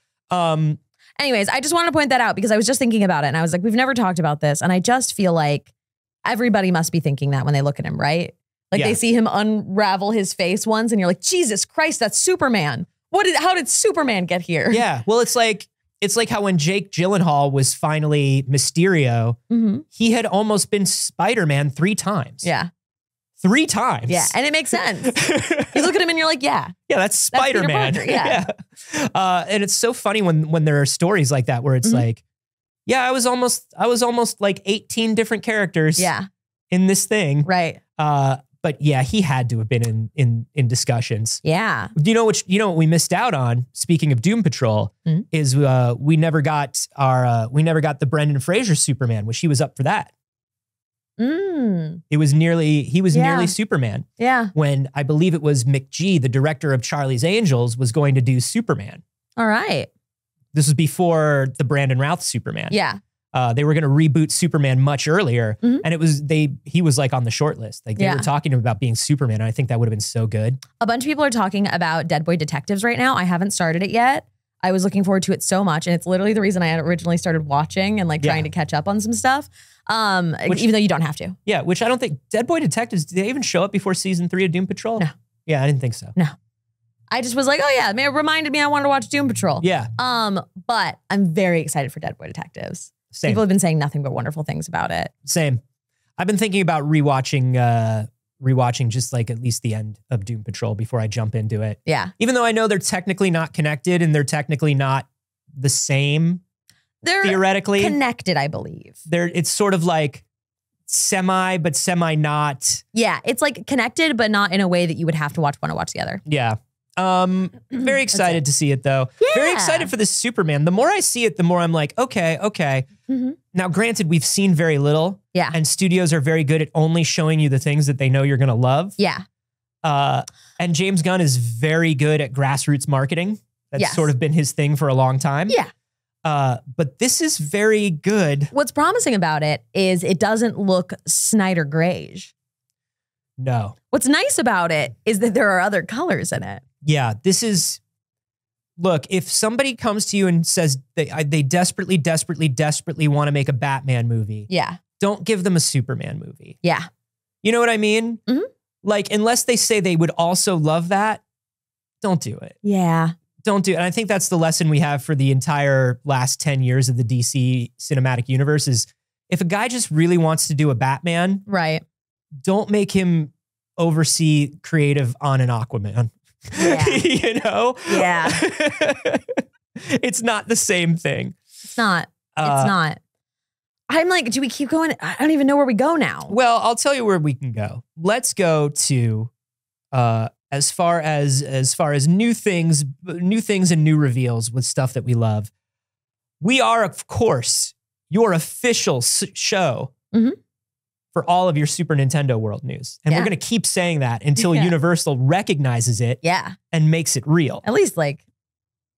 Anyways, I just wanted to point that out because I was just thinking about it and I was like, we've never talked about this. And I just feel like everybody must be thinking that when they look at him, right? Like they see him unravel his face once and you're like, Jesus Christ, that's Superman. How did Superman get here? Yeah. Well, it's like how when Jake Gyllenhaal was finally Mysterio, he had almost been Spider-Man 3 times. Yeah. 3 times. Yeah. And it makes sense. You look at him and you're like, yeah. Yeah, that's Spider-Man. Peter Parker, yeah. And it's so funny when there are stories like that where it's like, yeah, I was almost like 18 different characters in this thing. Right. But yeah, he had to have been in discussions. Yeah. Do you know what we missed out on? Speaking of Doom Patrol, is we never got the Brendan Fraser Superman, which he was up for that. He was nearly Superman. Yeah. When I believe it was McG, the director of Charlie's Angels, was going to do Superman. All right. This was before the Brandon Routh Superman. Yeah. They were going to reboot Superman much earlier, and he was like on the short list. Like they were talking to him about being Superman, and I think that would have been so good. A bunch of people are talking about Dead Boy Detectives right now. I haven't started it yet. I was looking forward to it so much, and it's literally the reason I had originally started watching and like trying to catch up on some stuff. Even though you don't have to. Yeah, which I don't think Dead Boy Detectives, did they even show up before season 3 of Doom Patrol? No. Yeah, I didn't think so. No. I just was like, oh yeah, it reminded me I wanted to watch Doom Patrol. Yeah. But I'm very excited for Dead Boy Detectives. Same. People have been saying nothing but wonderful things about it. Same. I've been thinking about rewatching just like at least the end of Doom Patrol before I jump into it. Yeah. Even though I know they're technically not connected and they're technically not the same. They're theoretically connected, I believe. It's sort of like semi, but semi not. Yeah, it's like connected, but not in a way that you would have to want to watch together. Yeah. Very excited to see it though. Yeah. Very excited for this Superman. The more I see it, the more I'm like, okay. Now, granted, we've seen very little. Yeah. And studios are very good at only showing you the things that they know you're going to love. Yeah. And James Gunn is very good at grassroots marketing. That's sort of been his thing for a long time. Yeah. But this is very good. What's promising about it is it doesn't look Snyder Grayish. No. What's nice about it is that there are other colors in it. Yeah, this is, look, if somebody comes to you and says they desperately want to make a Batman movie. Yeah. Don't give them a Superman movie. Yeah. You know what I mean? Like, unless they say they would also love that, don't do it. Yeah. Don't do it. And I think that's the lesson we have for the entire last 10 years of the DC cinematic universe is if a guy just really wants to do a Batman, right? Don't make him oversee creative on an Aquaman. Yeah. You know? Yeah. It's not the same thing. It's not. It's not. I'm like, do we keep going? I don't even know where we go now. Well, I'll tell you where we can go. Let's go to as far as new things and new reveals with stuff that we love. We are, of course, your official show for all of your Super Nintendo World news. And we're going to keep saying that until Universal recognizes it and makes it real. At least like,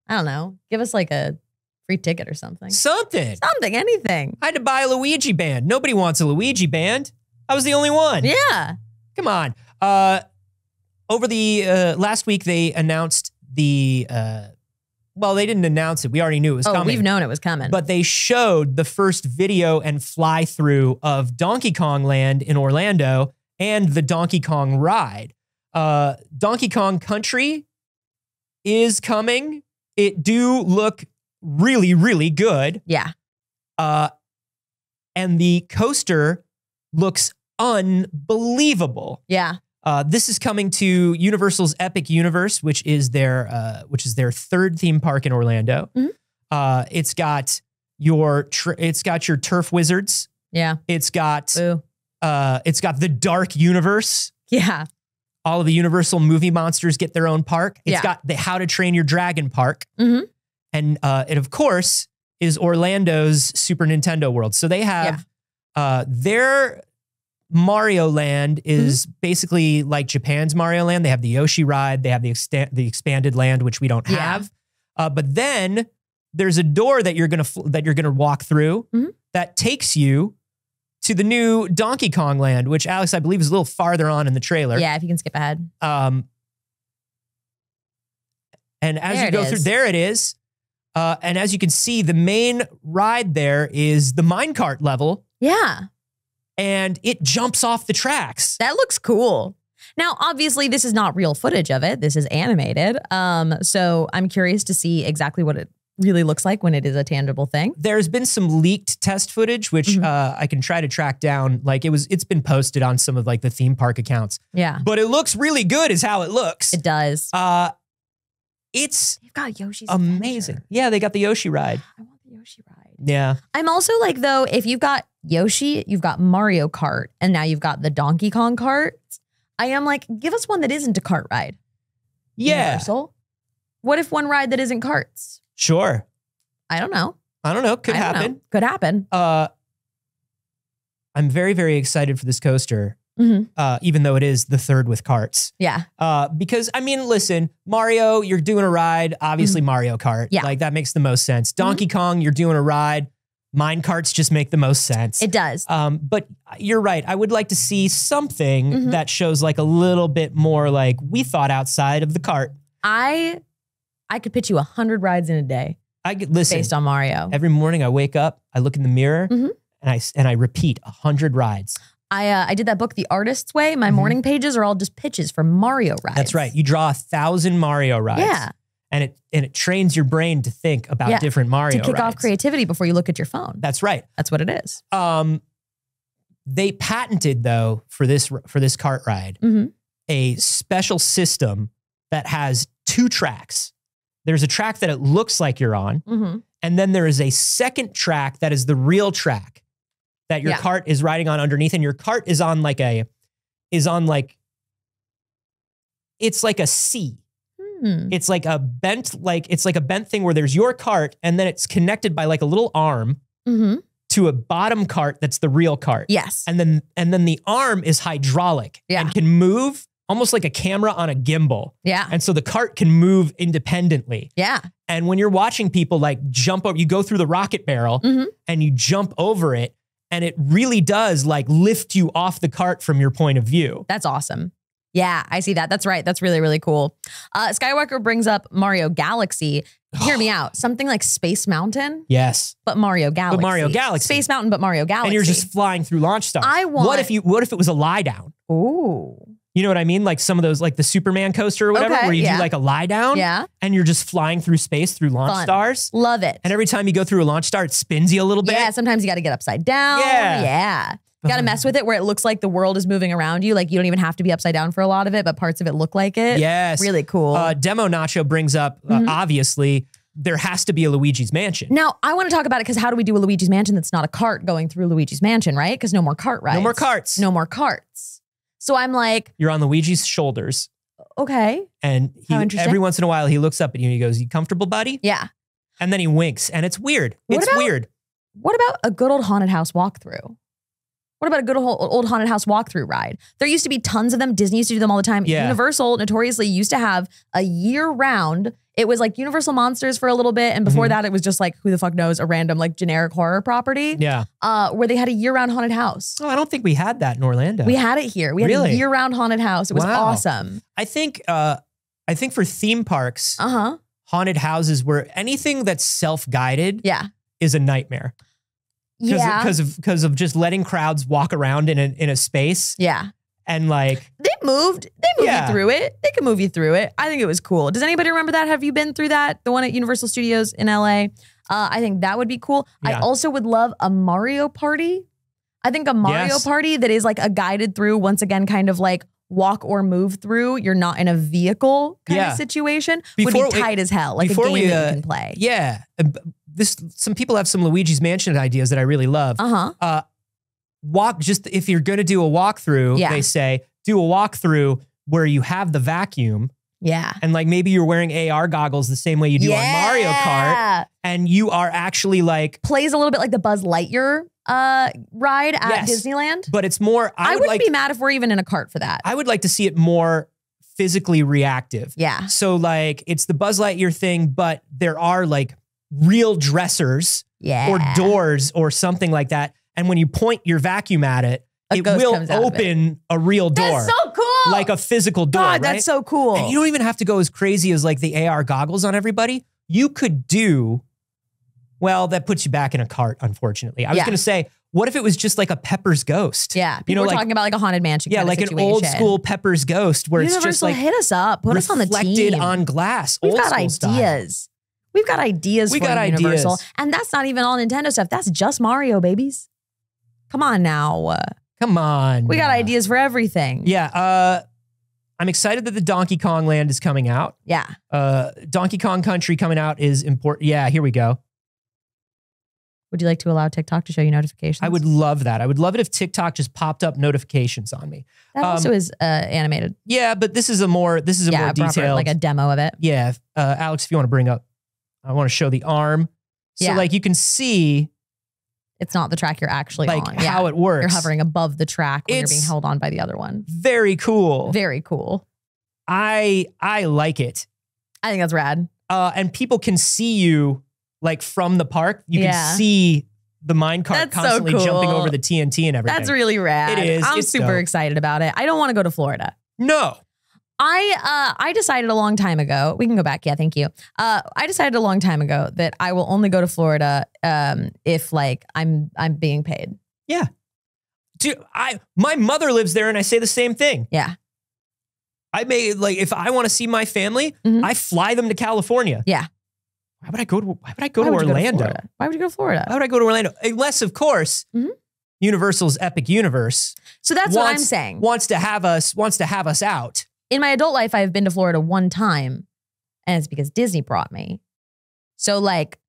I don't know, give us like a free ticket or something. Something, anything. I had to buy a Luigi band. Nobody wants a Luigi band. I was the only one. Yeah. Come on. Over the last week, they announced the, well, they didn't announce it. We already knew it was coming. We've known it was coming. But they showed the first video and fly-through of Donkey Kong Land in Orlando and the Donkey Kong ride. Donkey Kong Country is coming. It do look really, really good. Yeah. And the coaster looks unbelievable. Yeah. This is coming to Universal's Epic Universe, which is their third theme park in Orlando. It's got your Turf Wizards. Yeah. It's got the Dark Universe. Yeah. All of the Universal movie monsters get their own park. It's got the How to Train Your Dragon park. And it, of course, is Orlando's Super Nintendo World. So they have their Mario Land is basically like Japan's Mario Land. They have the Yoshi ride. They have the expanded land, which we don't have. But then there's a door that you're gonna walk through that takes you to the new Donkey Kong Land, which Alex, I believe, is a little farther on in the trailer. Yeah, if you can skip ahead. And as you go through, there it is. And as you can see, the main ride there is the minecart level. Yeah. And it jumps off the tracks. That looks cool. Now, obviously, this is not real footage of it. This is animated. So I'm curious to see exactly what it really looks like when it is a tangible thing. There's been some leaked test footage, which I can try to track down. Like it's been posted on some of like the theme park accounts. Yeah. But it looks really good is how it looks. It does. They've got Yoshi's amazing. Adventure. Yeah, they got the Yoshi ride. I want the Yoshi ride. Yeah. I'm also like, though, if you've got Yoshi, you've got Mario Kart, and now you've got the Donkey Kong kart, I am like, give us one that isn't a kart ride. Yeah. Universal. What if one ride that isn't karts? Sure. I don't know. Could happen. Could happen. I'm very, very excited for this coaster. Even though it is the third with carts. Yeah. Because, I mean, listen, Mario, you're doing a ride, obviously Mario Kart. Yeah. Like, that makes the most sense. Donkey Kong, you're doing a ride. Mine carts just make the most sense. It does. But you're right. I would like to see something that shows like a little bit more like we thought outside of the cart. I could pitch you 100 rides in a day. Listen, based on Mario. Every morning I wake up, I look in the mirror, and I repeat 100 rides. I did that book, The Artist's Way. My morning pages are all just pitches for Mario rides. That's right. You draw 1,000 Mario rides. Yeah. And it trains your brain to think about different Mario rides. To kick off creativity before you look at your phone. That's right. That's what it is. They patented, though, for this cart ride, a special system that has 2 tracks. There's a track that it looks like you're on, and then there is a second track that is the real track that your cart is riding on underneath, and your cart is on like it's like a C. It's like a bent thing where there's your cart, and then it's connected by like a little arm to a bottom cart that's the real cart. Yes. And then the arm is hydraulic and can move almost like a camera on a gimbal. Yeah. And so the cart can move independently. Yeah. And when you're watching people like jump over, you go through the rocket barrel and you jump over it, and it really does like lift you off the cart from your point of view. That's awesome. Yeah, I see that. That's right. That's really, really cool. Skywalker brings up Mario Galaxy. Hear me out. Something like Space Mountain. Yes. But Mario Galaxy. But Mario Galaxy. Space Mountain, but Mario Galaxy. And you're just flying through launch stars. What if it was a lie down? Ooh. You know what I mean? Like some of those, like the Superman coaster or whatever, where you do like a lie down. Yeah. And you're just flying through space through launch stars. Love it. And every time you go through a launch star, it spins you a little bit. Yeah, sometimes you got to get upside down. Yeah. Yeah. You got to mess with it where it looks like the world is moving around you. Like you don't even have to be upside down for a lot of it, but parts of it look like it. Yes. Really cool. Demo Nacho brings up, obviously, there has to be a Luigi's Mansion. Now, I want to talk about it because how do we do a Luigi's Mansion that's not a cart going through Luigi's Mansion, right? Because no more cart rides. No more carts. No more carts. So I'm like... You're on Luigi's shoulders. Okay. And every once in a while, he looks up at you and he goes, "You comfortable, buddy?" Yeah. And then he winks, and it's weird. Weird. What about a good old haunted house walkthrough? What about a good old haunted house walkthrough ride? There used to be tons of them. Disney used to do them all the time. Yeah. Universal notoriously used to have a year-round. It was like Universal Monsters for a little bit. And before that, it was just like, who the fuck knows, a random like generic horror property. Yeah. Where they had a year-round haunted house. Oh, I don't think we had that in Orlando. We had it here. We had a year-round haunted house. It was awesome. I think for theme parks, haunted houses where anything that's self-guided is a nightmare. Because of just letting crowds walk around in a space. Yeah. And like they moved you through it. They could move you through it. I think it was cool. Does anybody remember that? Have you been through that? The one at Universal Studios in LA? I think that would be cool. Yeah. I also would love a Mario Party. I think a Mario Party that is like a guided through, once again, kind of like walk or move through. You're not in a vehicle kind of situation. Would be tight as hell. Like a game that you can play. Yeah. Some people have some Luigi's Mansion ideas that I really love. If you're going to do a walkthrough, they say do a walkthrough where you have the vacuum Yeah. And like maybe you're wearing AR goggles the same way you do on Mario Kart. And you are actually like... Plays a little bit like the Buzz Lightyear ride at Disneyland. But it's more... I wouldn't be mad if we're even in a cart for that. I would like to see it more physically reactive. Yeah. So like it's the Buzz Lightyear thing, but there are like real dressers or doors or something like that. And when you point your vacuum at it, it will open a real door. That's so cool. Like a physical door, God, that's so cool. And you don't even have to go as crazy as like the AR goggles on everybody. You could do, well, that puts you back in a cart, unfortunately. I was going to say, what if it was just like a Pepper's Ghost? Yeah, people were talking about like a haunted mansion. Yeah, like an old school Pepper's Ghost where Universal, it's just like hit us up, put us on the team. Reflected on glass. We've got ideas. We've got ideas for Universal, and that's not even all Nintendo stuff. That's just Mario, babies. Come on now. Come on. We got ideas for everything. Yeah. I'm excited that the Donkey Kong Land is coming out. Yeah. Donkey Kong Country coming out is important. Yeah, here we go. Would you like to allow TikTok to show you notifications? I would love that. I would love it if TikTok just popped up notifications on me. That also is animated. Yeah, but this is a more detailed, like a demo of it. Yeah. Alex, if you want to bring up, I want to show the arm. So like you can see. It's not the track you're actually like on. How it works. You're hovering above the track when you're being held on by the other one. Very cool. Very cool. I like it. I think that's rad. And people can see you like from the park. You can see the minecart constantly jumping over the TNT and everything. That's really rad. It is. I'm super excited about it. I don't want to go to Florida. No. I decided a long time ago, we can go back. Yeah, thank you. I decided a long time ago that I will only go to Florida if like I'm being paid. Yeah. Dude, my mother lives there and I say the same thing. Yeah. I may like if I want to see my family, I fly them to California. Yeah. Why would I go to Orlando? Why would you go to Florida? Why would I go to Orlando? Unless, of course, Universal's Epic Universe. So that's what I'm saying. Wants to have us out. In my adult life, I've been to Florida one time, and it's because Disney brought me. So like,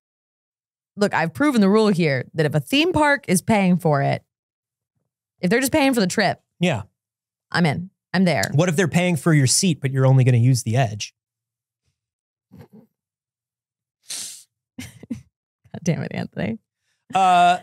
look, I've proven the rule here that if a theme park is paying for it, if they're just paying for the trip, yeah, I'm in. I'm there. What if they're paying for your seat, but you're only going to use the edge? God damn it, Anthony. I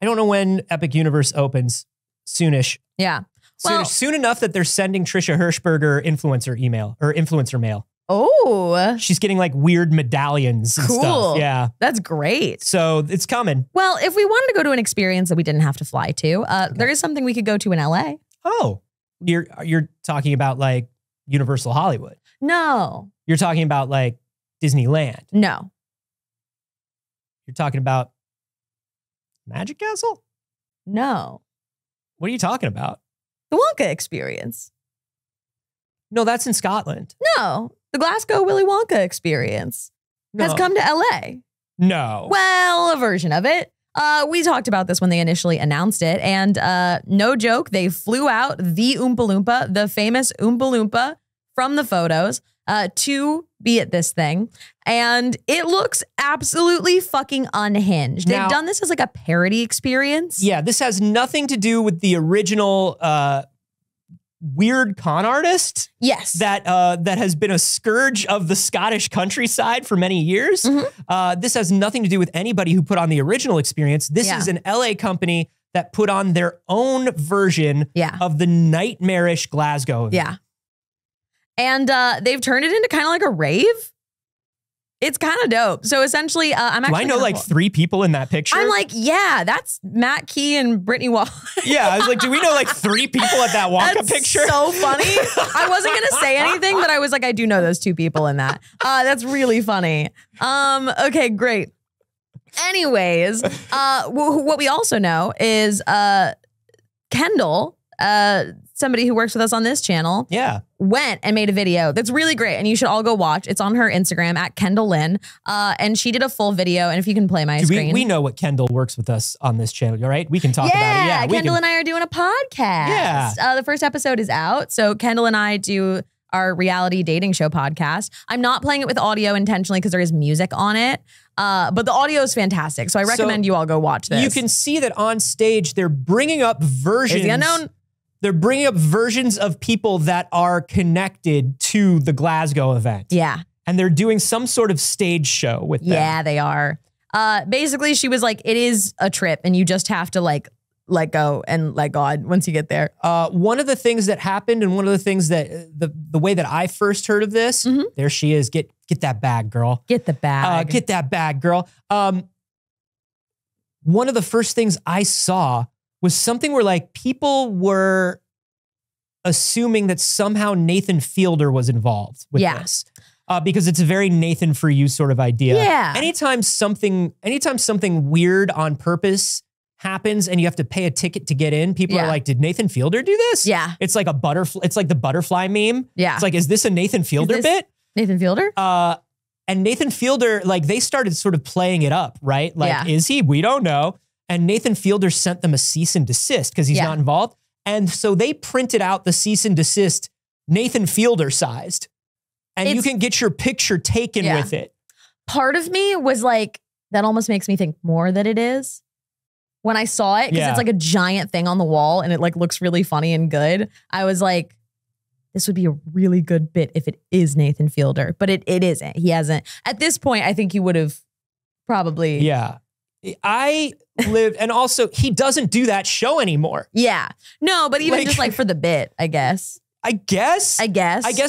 don't know when Epic Universe opens. Soonish. Yeah. Well, soon enough that they're sending Trisha Hirschberger influencer mail. Oh. She's getting like weird medallions and stuff. Yeah. That's great. So it's coming. Well, if we wanted to go to an experience that we didn't have to fly to, there is something we could go to in LA. Oh. You're talking about like Universal Hollywood. No. You're talking about like Disneyland. No. You're talking about Magic Castle? No. What are you talking about? The Wonka experience. No, that's in Scotland. No. The Glasgow Willy Wonka experience has come to LA. No. Well, a version of it. We talked about this when they initially announced it, and no joke, they flew out the Oompa Loompa, the famous Oompa Loompa from the photos, to be at this thing. And it looks absolutely fucking unhinged. They've done this as like a parody experience. Yeah, this has nothing to do with the original weird con artist. Yes. That has been a scourge of the Scottish countryside for many years. This has nothing to do with anybody who put on the original experience. This is an LA company that put on their own version of the nightmarish Glasgow event. Yeah. And they've turned it into kind of like a rave. It's kind of dope. So essentially, I'm actually. Do I know like 3 people in that picture? I'm like, yeah, that's Matt Key and Brittany Wall. Yeah, I was like, do we know like 3 people at that Wonka picture? So funny. I wasn't gonna say anything, but I was like, I do know those 2 people in that. That's really funny. Okay, great. Anyways, what we also know is Kendall, somebody who works with us on this channel, went and made a video that's really great, and you should all go watch. It's on her Instagram at Kendall Lynn, and she did a full video. And if you can play my screen, we know what Kendall works with us on this channel. All right, we can talk about it. Yeah, Kendall and I are doing a podcast. Yeah, the first episode is out. So Kendall and I do our reality dating show podcast. I'm not playing it with audio intentionally because there is music on it. But the audio is fantastic. So I recommend you all go watch this. You can see that on stage, they're bringing up versions. Is the unknown? They're bringing up versions of people that are connected to the Glasgow event. Yeah. And they're doing some sort of stage show with them. Yeah, they are. Basically, she was like, it is a trip and you just have to like let go and let God once you get there. One of the things that happened and one of the things that the way that I first heard of this, there she is. Get that bag, girl. Get the bag. Get that bag, girl. One of the first things I saw was something where like people were assuming that somehow Nathan Fielder was involved with this. Because it's a very Nathan for you sort of idea. Yeah. Anytime something weird on purpose happens and you have to pay a ticket to get in, people are like, did Nathan Fielder do this? Yeah. It's like a butterfly. It's like the butterfly meme. Yeah. It's like, is this a Nathan Fielder bit? Nathan Fielder? And Nathan Fielder, like they started sort of playing it up, right? Like, is he? We don't know. And Nathan Fielder sent them a cease and desist because he's not involved. And so they printed out the cease and desist Nathan Fielder sized. And you can get your picture taken with it. Part of me was like, that almost makes me think more that it is. When I saw it, because it's like a giant thing on the wall and it like looks really funny and good. I was like, this would be a really good bit if it is Nathan Fielder. But it isn't. He hasn't. At this point, I think he would have probably. Yeah. I lived, and also he doesn't do that show anymore. Yeah. No, but even just like for the bit, I guess. I guess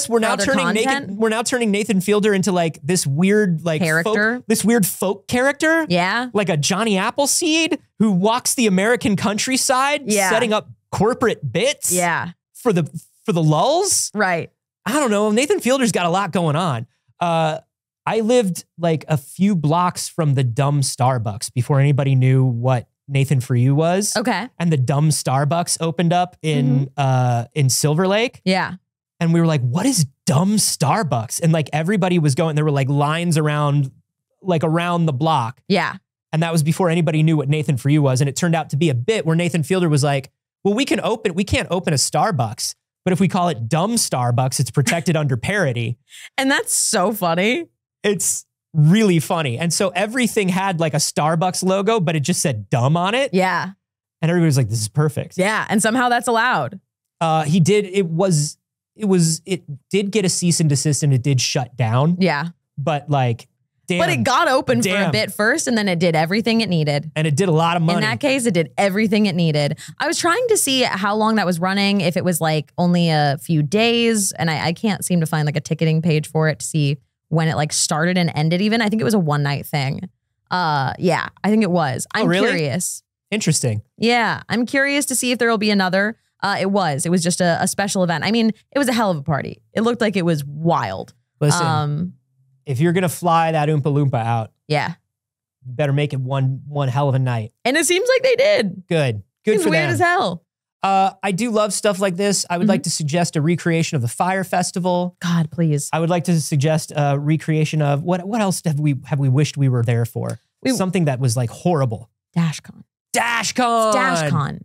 we're now turning Nathan Fielder into like this weird like character, this weird folk character. Yeah, like a Johnny Appleseed who walks the American countryside, setting up corporate bits. Yeah, for the lulz. Right. I don't know. Nathan Fielder's got a lot going on. I lived like a few blocks from the dumb Starbucks before anybody knew what Nathan For You was. Okay. And the dumb Starbucks opened up in Silver Lake. Yeah. And we were like, what is dumb Starbucks? And like everybody was going, there were like lines around the block. Yeah. And that was before anybody knew what Nathan For You was. And it turned out to be a bit where Nathan Fielder was like, well, we can't open a Starbucks, but if we call it dumb Starbucks, it's protected under parody. And that's so funny. It's really funny. And so everything had like a Starbucks logo, but it just said dumb on it. Yeah. And everybody was like, this is perfect. Yeah. And somehow that's allowed. It did get a cease and desist and it did shut down. Yeah. But like, damn. But it got open for a bit first and then it did everything it needed. And it did a lot of money. In that case, it did everything it needed. I was trying to see how long that was running, if it was like only a few days. And I can't seem to find like a ticketing page for it to see when it like started and ended even. I think it was a one night thing. Yeah, I think it was. I'm curious. Interesting. Yeah, I'm curious to see if there will be another. It was just a special event. I mean, it was a hell of a party. It looked like it was wild. Listen, if you're going to fly that Oompa Loompa out, you better make it one hell of a night. And it seems like they did. Good It was for them. weird as hell. I do love stuff like this. I would like to suggest a recreation of the Fire Festival. God, please. I would like to suggest a recreation of what else have we wished we were there for? Something that was like horrible. DashCon. DashCon.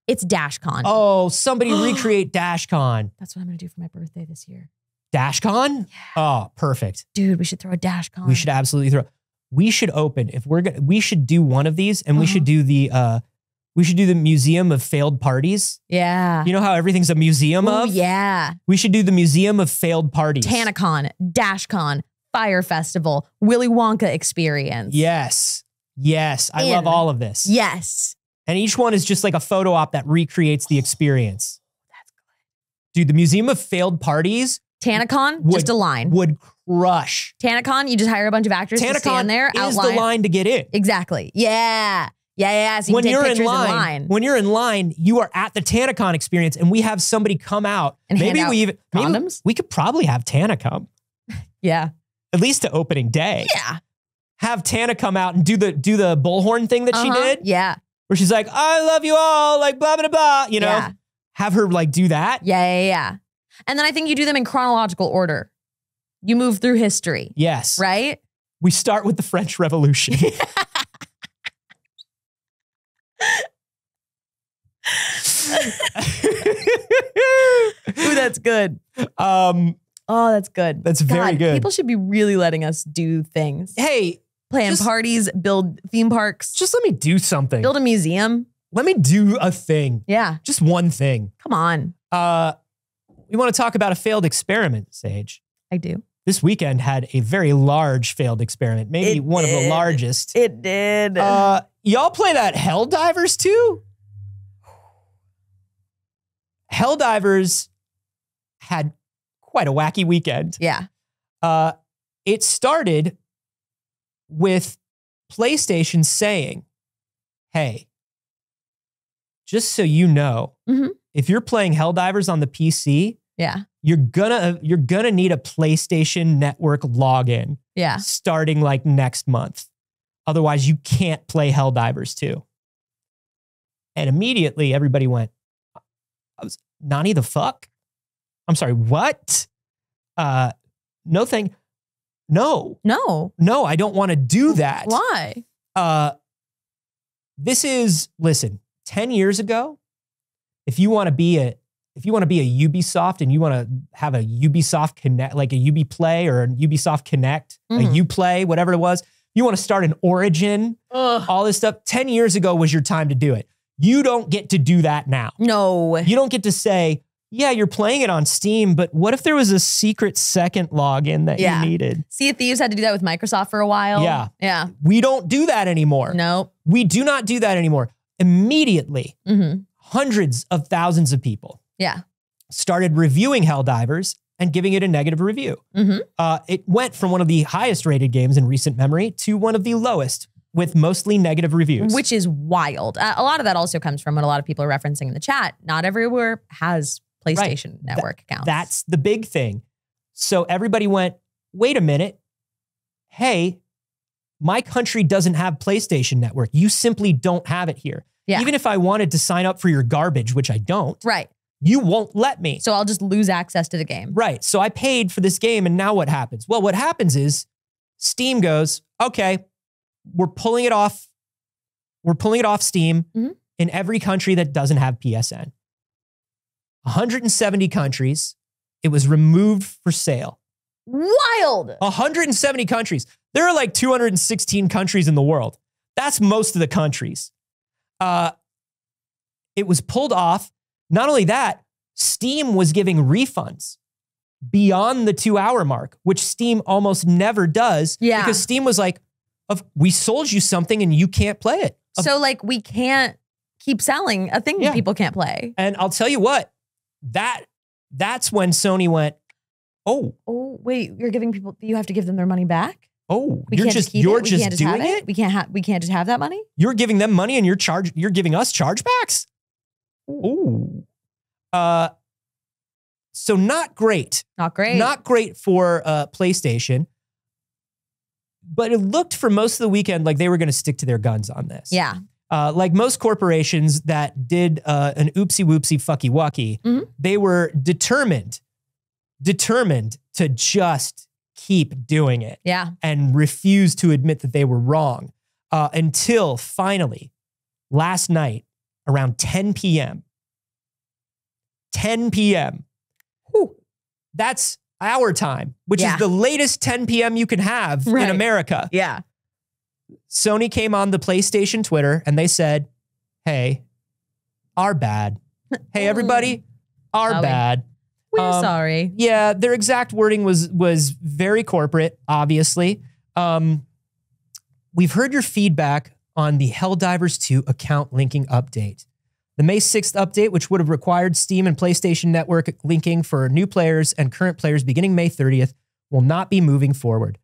It's DashCon. Oh, somebody recreate DashCon. That's what I'm going to do for my birthday this year. DashCon? Yeah. Oh, perfect. Dude, we should throw a DashCon. We should absolutely we should open, we should do one of these and we should do the Museum of Failed Parties. Yeah. You know how everything's a museum of? Yeah. We should do the Museum of Failed Parties. TanaCon, DashCon, Fire Festival, Willy Wonka experience. Yes. I love all of this. Yes. And each one is just like a photo op that recreates the experience. That's good. Dude, the Museum of Failed Parties. TanaCon, just a line. Would crush. TanaCon, you just hire a bunch of actors to stand there. TanaCon is the line to get in. Exactly. Yeah. So when you you're take pictures in line. When you're in line, you are at the TanaCon experience, and we have somebody come out. And hand out condoms? We could probably have Tana come. Yeah. At least to opening day. Yeah. Have Tana come out and do the bullhorn thing that she did. Yeah. Where she's like, I love you all, like blah, blah, blah, you know? Yeah. Have her like do that. Yeah. And then I think you do them in chronological order. You move through history. Yes. Right? We start with the French Revolution. Ooh, that's good. Oh, that's good. That's very good. People should be really letting us do things. Hey. Plan parties, build theme parks. Just let me do something. Build a museum. let me do a thing. Yeah. Just one thing. Come on. We want to talk about a failed experiment, Saige. I do. This weekend had a very large failed experiment, maybe one of the largest. It did. Y'all play that Helldivers too? Helldivers had quite a wacky weekend. Yeah. It started with PlayStation saying, hey, just so you know, if you're playing Helldivers on the PC, you're gonna need a PlayStation Network login. Yeah. Starting like next month. Otherwise, you can't play Helldivers 2. And immediately everybody went, Nani the fuck? I'm sorry, what? No thing. No, I don't want to do that. Why? Listen, 10 years ago, if you want to be a Ubisoft and you want to have a Ubisoft Connect, like a Ubiplay or a Ubisoft Connect, a Uplay, whatever it was, you want to start an Origin, all this stuff, 10 years ago was your time to do it. You don't get to do that now. No. You don't get to say, yeah, you're playing it on Steam, but what if there was a secret second login that you needed? Sea of Thieves had to do that with Microsoft for a while. Yeah. We don't do that anymore. No. We do not do that anymore. Immediately, hundreds of thousands of people started reviewing Helldivers and giving it a negative review. It went from one of the highest rated games in recent memory to one of the lowest, with mostly negative reviews. Which is wild. A lot of that also comes from what a lot of people are referencing in the chat. Not everywhere has PlayStation Network accounts. That's the big thing. So everybody went, wait a minute. Hey, my country doesn't have PlayStation Network. You simply don't have it here. Yeah. Even if I wanted to sign up for your garbage, which I don't. Right. You won't let me. So I'll just lose access to the game. Right. So I paid for this game and now what happens? Well, what happens is Steam goes, okay, we're pulling it off. We're pulling it off Steam in every country that doesn't have PSN. 170 countries. It was removed for sale. Wild. 170 countries. There are like 216 countries in the world. That's most of the countries. It was pulled off. Not only that, Steam was giving refunds beyond the 2-hour mark, which Steam almost never does. Yeah. Because Steam was like, we sold you something and you can't play it. So like we can't keep selling a thing people can't play. And I'll tell you what, that's when Sony went, oh, wait, you're giving people, you have to give them their money back? Oh, We you're can't just keep you're it? We just can't just doing have it? We can't just have that money? You're giving them money and you're giving us chargebacks? Ooh. So not great. Not great. Not great for PlayStation. But it looked for most of the weekend like they were going to stick to their guns on this. Yeah. Like most corporations that did an oopsie whoopsie fucky wucky, they were determined to just keep doing it. Yeah. And refuse to admit that they were wrong until finally last night around 10 p.m. 10 p.m. Whew. That's our time, which is the latest 10 p.m. you can have in America. Yeah. Sony came on the PlayStation Twitter and they said, hey, our bad. Hey, everybody, our bad. We're sorry. Yeah, their exact wording was very corporate, obviously. We've heard your feedback on the Helldivers 2 account linking update. The May 6th update, which would have required Steam and PlayStation Network linking for new players and current players beginning May 30th, will not be moving forward.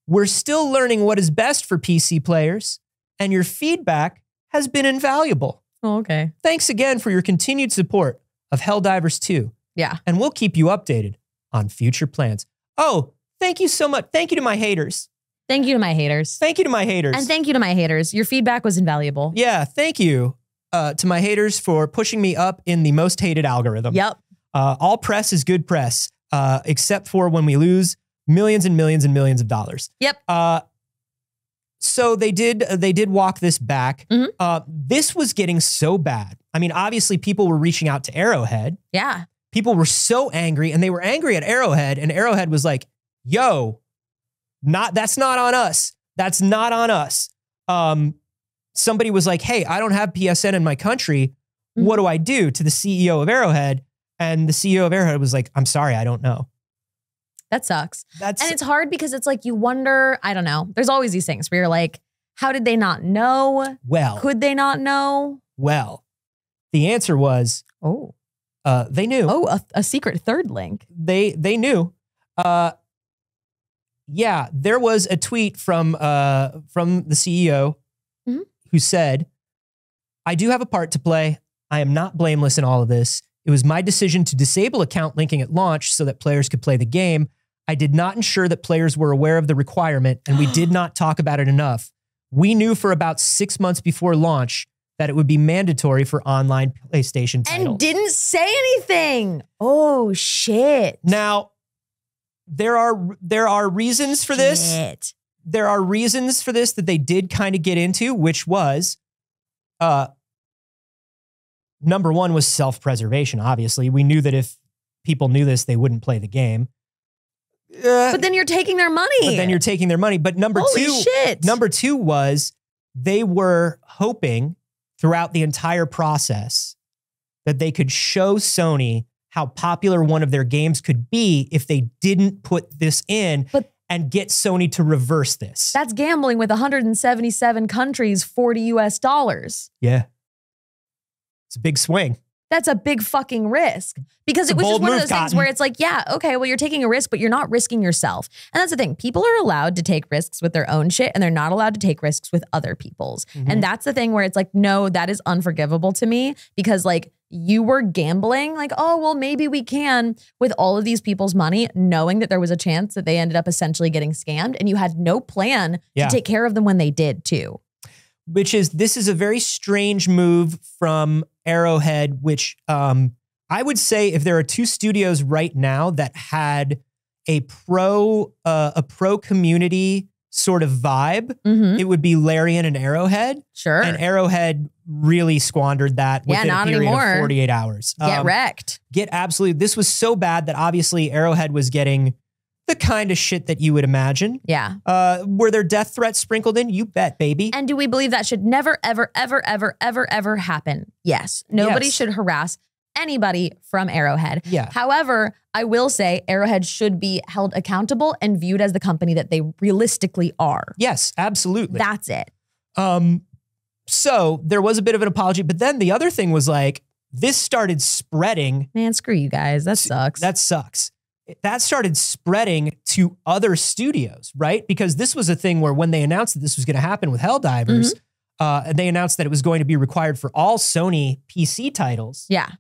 We're still learning what is best for PC players, and your feedback has been invaluable. Oh, okay. Thanks again for your continued support of Helldivers 2. Yeah. And we'll keep you updated on future plans. Oh, thank you so much. Thank you to my haters. Thank you to my haters. Thank you to my haters. And thank you to my haters. Your feedback was invaluable. Yeah, thank you to my haters for pushing me up in the most hated algorithm. Yep. All press is good press, except for when we lose millions and millions and millions of dollars. Yep. So they did walk this back. This was getting so bad. I mean, obviously people were reaching out to Arrowhead. Yeah. People were so angry, and they were angry at Arrowhead, and Arrowhead was like, yo, that's not on us. That's not on us. somebody was like, hey, I don't have PSN in my country. What do I do? To the CEO of Arrowhead. And the CEO of Arrowhead was like, I'm sorry, I don't know. That sucks. And it's hard because it's like, you wonder, I don't know. There's always these things where you're like, how did they not know? Well. Could they not know? Well, the answer was, they knew. Oh, a secret third link. They knew. Yeah, there was a tweet from the CEO who said, I do have a part to play. I am not blameless in all of this. It was my decision to disable account linking at launch so that players could play the game. I did not ensure that players were aware of the requirement, and we did not talk about it enough. We knew for about 6 months before launch that it would be mandatory for online PlayStation titles. And didn't say anything. Oh, shit. Now, there are reasons for this. There are reasons for this that they did kind of get into, which was, number one was self-preservation, obviously. We knew that if people knew this, they wouldn't play the game. But then you're taking their money. But number two was they were hoping throughout the entire process that they could show Sony how popular one of their games could be if they didn't put this in and get Sony to reverse this. That's gambling with 177 countries, $40 US. Yeah. It's a big swing. That's a big fucking risk. Because it was just one of those things where it's like, yeah, okay, well, you're taking a risk, but you're not risking yourself. And that's the thing. People are allowed to take risks with their own shit, and they're not allowed to take risks with other people's. And that's the thing where it's like, no, that is unforgivable to me, because like you were gambling like, oh, well, maybe we can with all of these people's money, knowing that there was a chance that they ended up essentially getting scammed, and you had no plan to take care of them when they did too. This is a very strange move from Arrowhead, which I would say if there are two studios right now that had a pro community sort of vibe, it would be Larian and Arrowhead. Sure. And Arrowhead really squandered that within a period of 48 hours. Get wrecked. This was so bad that obviously Arrowhead was getting the kind of shit that you would imagine. Yeah. Were there death threats sprinkled in? You bet, baby. And do we believe that should never, ever, ever, ever, ever, ever happen? Yes. Nobody should harass anybody from Arrowhead. Yeah. However, I will say Arrowhead should be held accountable and viewed as the company that they realistically are. Yes, absolutely. That's it. So there was a bit of an apology, but then the other thing was like, this started spreading. Man, screw you guys. That sucks. That sucks. That started spreading to other studios, right? Because this was a thing where when they announced that this was going to happen with Helldivers, and they announced that it was going to be required for all Sony PC titles. Yeah.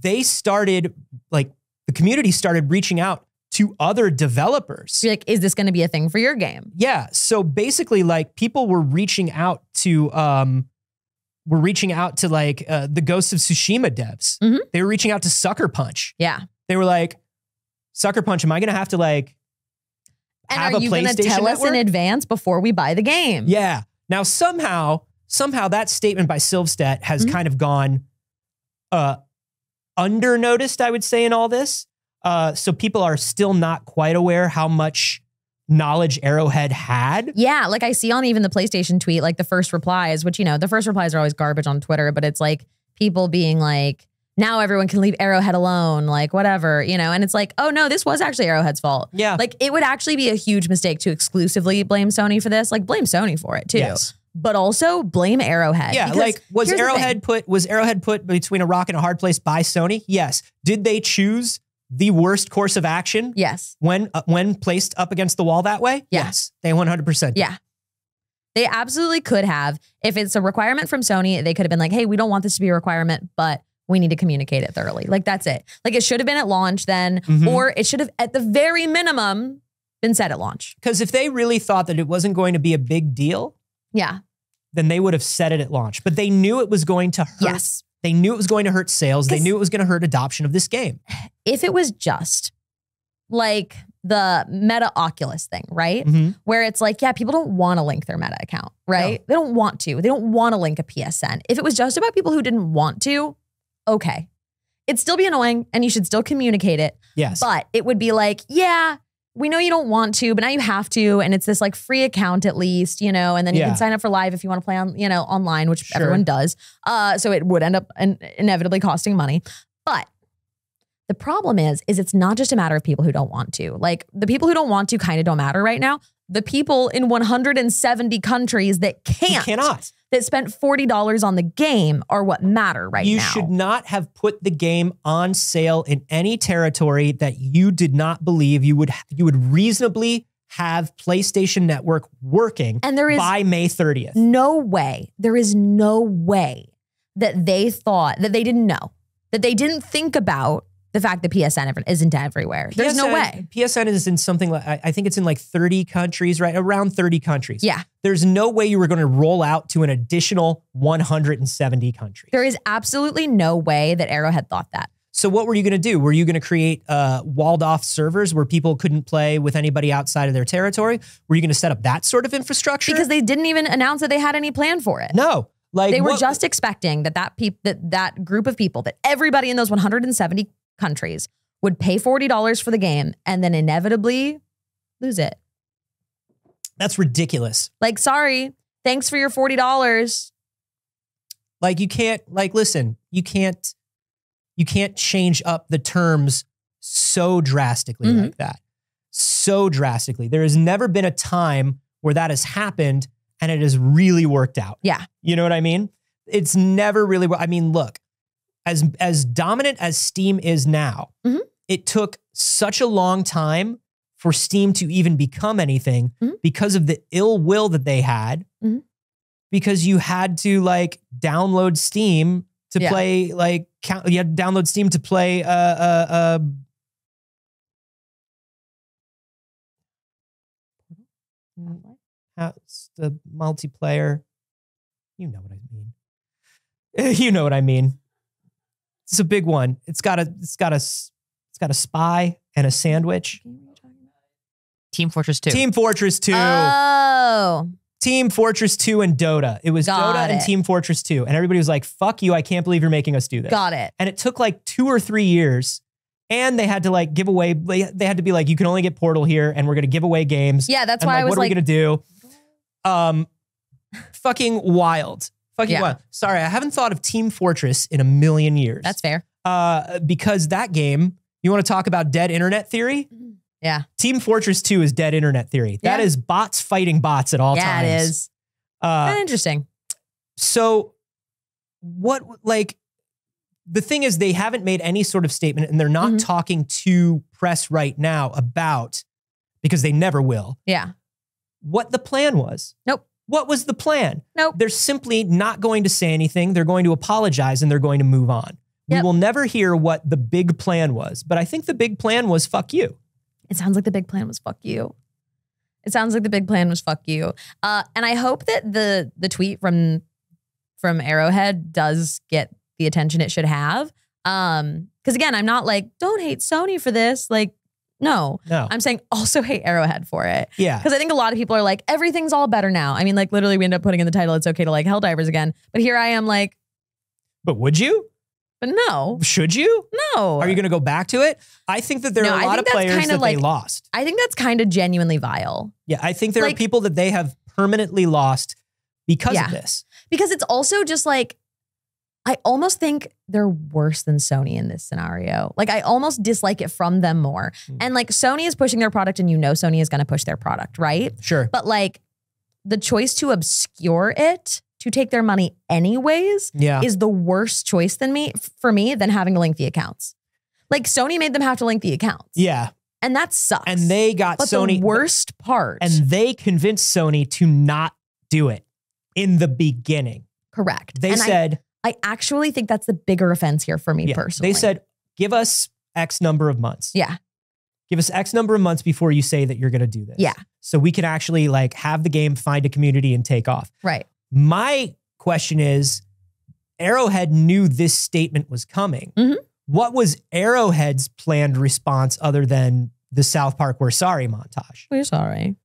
They started, like, the community started reaching out to other developers. You're like, is this going to be a thing for your game? Yeah. So basically, like, people were reaching out to, the Ghost of Tsushima devs. They were reaching out to Sucker Punch. Yeah. They were like, Sucker Punch, am I going to have to like have a PlayStation network? And are you going to tell us in advance before we buy the game? Yeah. Now, somehow that statement by Silvstedt has kind of gone under-noticed, I would say, in all this. So people are still not quite aware how much knowledge Arrowhead had. Yeah, like I see on even the PlayStation tweet, like the first replies, which, the first replies are always garbage on Twitter, but it's like people being like, now everyone can leave Arrowhead alone, like whatever, and it's like, oh no, this was actually Arrowhead's fault. Yeah. Like it would actually be a huge mistake to exclusively blame Sony for this. Like blame Sony for it too. Yes. But also blame Arrowhead. Yeah, like was Arrowhead put between a rock and a hard place by Sony? Yes. Did they choose the worst course of action? Yes. When placed up against the wall that way? Yeah. Yes. They 100%. Yeah. They absolutely could have. If it's a requirement from Sony, they could have been like, hey, we don't want this to be a requirement, but we need to communicate it thoroughly. Like, that's it. Like, it should have been at launch then, or it should have, at the very minimum, been said at launch. Because if they really thought that it wasn't going to be a big deal, then they would have said it at launch. But they knew it was going to hurt. Yes. They knew it was going to hurt sales. They knew it was going to hurt adoption of this game. If it was just like the Meta Oculus thing, right? Where it's like, yeah, people don't want to link their Meta account, right? No. They don't want to. They don't want to link a PSN. If it was just about people who didn't want to, okay. It'd still be annoying and you should still communicate it. Yes. But it would be like, yeah, we know you don't want to, but now you have to. And it's this like free account at least, you know, and then you can sign up for live if you want to play on, you know, online, which everyone does. So it would end up inevitably costing money. But the problem is it's not just a matter of people who don't want to. Like the people who don't want to kind of don't matter right now. The people in 170 countries that cannot, that spent $40 on the game are what matter right now. You should not have put the game on sale in any territory that you did not believe you would reasonably have PlayStation Network working and there is by May 30th. No way. There is no way that they thought, that they didn't know, that they didn't think about the fact that PSN isn't everywhere. There's no way. PSN is in something like, I think it's in like 30 countries, right? Around 30 countries. Yeah. There's no way you were going to roll out to an additional 170 countries. There is absolutely no way that Arrowhead thought that. So what were you going to do? Were you going to create walled off servers where people couldn't play with anybody outside of their territory? Were you going to set up that sort of infrastructure? Because they didn't even announce that they had any plan for it. No. Like they were just expecting that group of people, that everybody in those 170 countries would pay $40 for the game and then inevitably lose it. That's ridiculous. Like, sorry, thanks for your $40. Like you can't, like, listen, you can't change up the terms so drastically like that. So drastically. There has never been a time where that has happened and it has really worked out. Yeah. You know what I mean? It's never really, I mean, look, as dominant as Steam is now, it took such a long time for Steam to even become anything because of the ill will that they had, because you had to like download Steam to play, like you had to download Steam to play the multiplayer. You know what I mean. You know what I mean. It's a big one. It's got a spy and a sandwich. Team Fortress 2. Team Fortress 2. Oh. Team Fortress 2 and Dota. It was Dota and Team Fortress 2. And everybody was like, fuck you, I can't believe you're making us do this. Got it. And it took like 2 or 3 years. And they had to like give away, they had to be like, you can only get Portal here and we're going to give away games. Yeah, that's and why I was what are we going to do? Fucking wild. Fucking wild. Sorry, I haven't thought of Team Fortress in a million years. That's fair. Because that game, you want to talk about dead internet theory? Yeah. Team Fortress 2 is dead internet theory. That is bots fighting bots at all times. Yeah, it is. Kind of interesting. So what, like, the thing is they haven't made any sort of statement and they're not talking to press right now about, because they never will. Yeah. What the plan was. Nope. What was the plan? Nope. They're simply not going to say anything. They're going to apologize and they're going to move on. We will never hear what the big plan was, but I think the big plan was fuck you. It sounds like the big plan was fuck you. It sounds like the big plan was fuck you. And I hope that the tweet from Arrowhead does get the attention it should have. Because again, I'm not like, don't hate Sony for this. Like, no. I'm saying also hate Arrowhead for it. Yeah. Because I think a lot of people are like, everything's all better now. I mean, like literally we end up putting in the title, it's okay to like Helldivers again. But here I am like. But would you? But no. Should you? No. Are you going to go back to it? I think that there are a lot of players that they lost. I think that's kind of genuinely vile. Yeah, I think there are people that they have permanently lost because of this. Because it's also just like, I almost think they're worse than Sony in this scenario. Like I almost dislike it from them more. And like Sony is pushing their product and you know Sony is going to push their product, right? Sure. But like the choice to obscure it, to take their money anyways, is the worst choice for me than having to link the accounts. Like Sony made them have to link the accounts. Yeah. And that sucks. And they got Sony. The worst part. And they convinced Sony to not do it in the beginning. Correct. They said, I actually think that's the bigger offense here for me personally. They said, give us X number of months. Yeah. Give us X number of months before you say that you're going to do this. Yeah. So we can actually like have the game find a community and take off. Right. My question is, Arrowhead knew this statement was coming. What was Arrowhead's planned response other than the South Park "We're sorry" montage? We're sorry.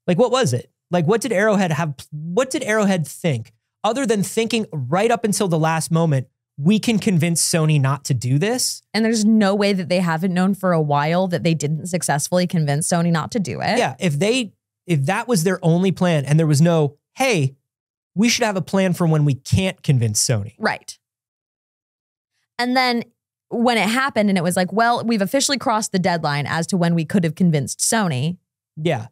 Like, what was it? Like, what did Arrowhead have? What did Arrowhead think? Other than thinking right up until the last moment, we can convince Sony not to do this. And there's no way that they haven't known for a while that they didn't successfully convince Sony not to do it. Yeah, if that was their only plan and there was no, hey, we should have a plan for when we can't convince Sony. Right. And then when it happened and it was like, well, we've officially crossed the deadline as to when we could have convinced Sony. Yeah.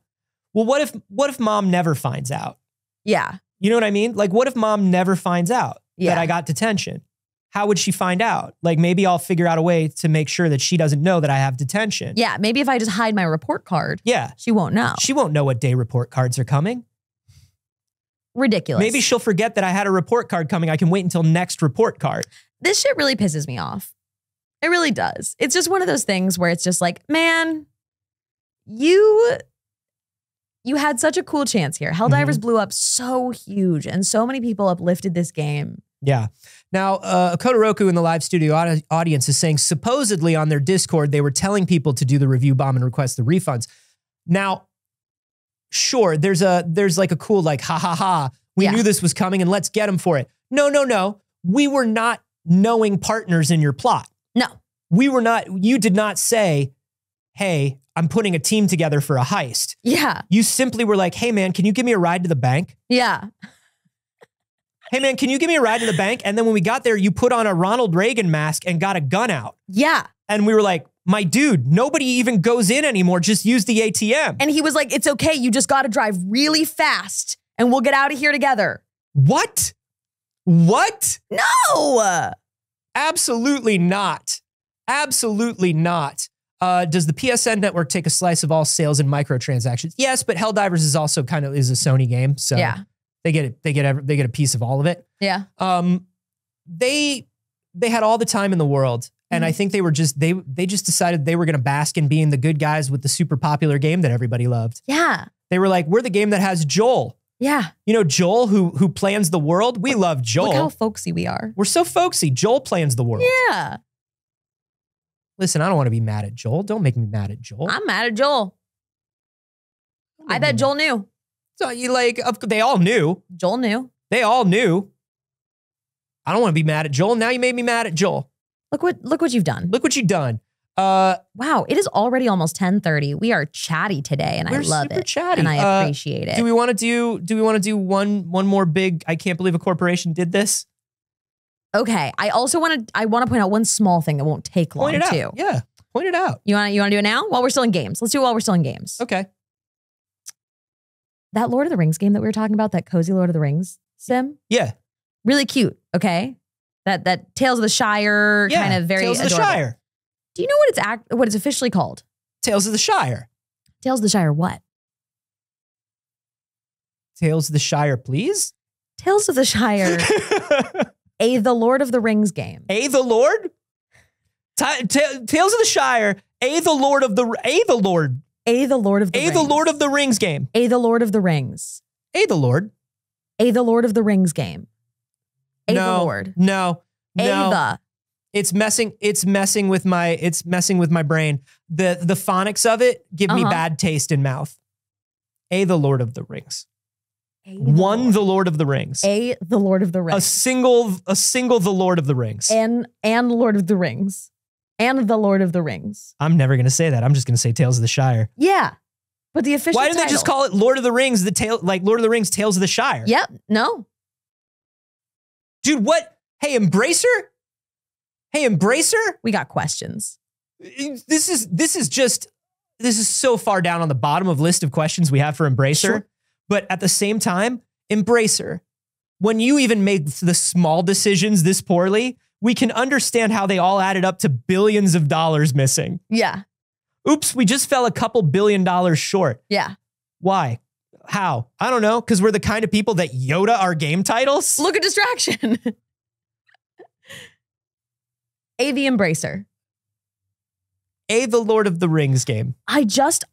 Well, what if mom never finds out? Yeah. You know what I mean? Like, what if mom never finds out Yeah. that I got detention? How would she find out? Like, maybe I'll figure out a way to make sure that she doesn't know that I have detention. Yeah. Maybe if I just hide my report card, Yeah. she won't know. She won't know what day report cards are coming. Ridiculous. Maybe she'll forget that I had a report card coming. I can wait until next report card. This shit really pisses me off. It really does. It's just one of those things where it's just like, man, you had such a cool chance here. Helldivers blew up so huge and so many people uplifted this game. Yeah. Now, Kodoroku in the live studio audience is saying supposedly on their Discord, they were telling people to do the review bomb and request the refunds. Now, sure, there's like a cool like, ha ha ha, we knew this was coming and let's get them for it. No. We were not knowing partners in your plot. No. You did not say, hey, I'm putting a team together for a heist. Yeah. You simply were like, hey man, can you give me a ride to the bank? Yeah. Hey man, can you give me a ride to the bank? And then when we got there, you put on a Ronald Reagan mask and got a gun out. Yeah. And we were like, my dude, nobody even goes in anymore. Just use the ATM. And he was like, it's okay. You just got to drive really fast and we'll get out of here together. What? What? No. Absolutely not. Absolutely not. Does the PSN network take a slice of all sales and microtransactions? Yes, but Helldivers is also is a Sony game. So yeah. They get a piece of all of it. Yeah. They had all the time in the world. And I think they just decided they were going to bask in being the good guys with the super popular game that everybody loved. Yeah. They were like, we're the game that has Joel. Yeah. You know, Joel who plans the world. We love Joel. Look how folksy we are. We're so folksy. Joel plans the world. Yeah. Listen, I don't want to be mad at Joel. Don't make me mad at Joel. I'm mad at Joel. I bet Joel knew. So they all knew. Joel knew. They all knew. I don't want to be mad at Joel. Now you made me mad at Joel. Look what you've done. Look what you've done. Wow, it is already almost 10:30. We are chatty today, and I love it. Chatty. And I appreciate it. Do we want to do one more big? I can't believe a corporation did this. Okay. I want to point out one small thing that won't take long Point it out. too. Yeah, point it out. You want to do it now while we're still in games? Let's do it while we're still in games. Okay. That Lord of the Rings game that we were talking about, that cozy Lord of the Rings sim. Yeah. Really cute. Okay. That Tales of the Shire kind of very Tales of adorable. the Shire. Do you know what it's officially called? Tales of the Shire. Tales of the Shire what? Tales of the Shire, please. Tales of the Shire. The Lord of the Rings game. The Lord? Tales of the Shire. The Lord of the Lord of the Rings. The Lord of the Rings game. The Lord of the Rings. The Lord. The Lord of the Rings game. The Lord. No. The. It's messing with my brain. The phonics of it give me bad taste in mouth. The Lord of the Rings. The Lord of the Rings. The Lord of the Rings. A single the Lord of the Rings. And Lord of the Rings. And the Lord of the Rings. I'm never gonna say that. I'm just gonna say Tales of the Shire. Yeah. But the official Why didn't they just call it Lord of the Rings, Lord of the Rings, Tales of the Shire? Yep. No. Dude, what? Hey, Embracer? We got questions. This is so far down on the bottom of list of questions we have for Embracer. Sure. But at the same time, Embracer, when you even made the small decisions this poorly, we can understand how they all added up to billions of dollars missing. Yeah. Oops, we just fell a couple $1 billion short. Yeah. Why? How? I don't know. Because we're the kind of people that Yoda our game titles? Look at distraction. The Embracer. The Lord of the Rings game. I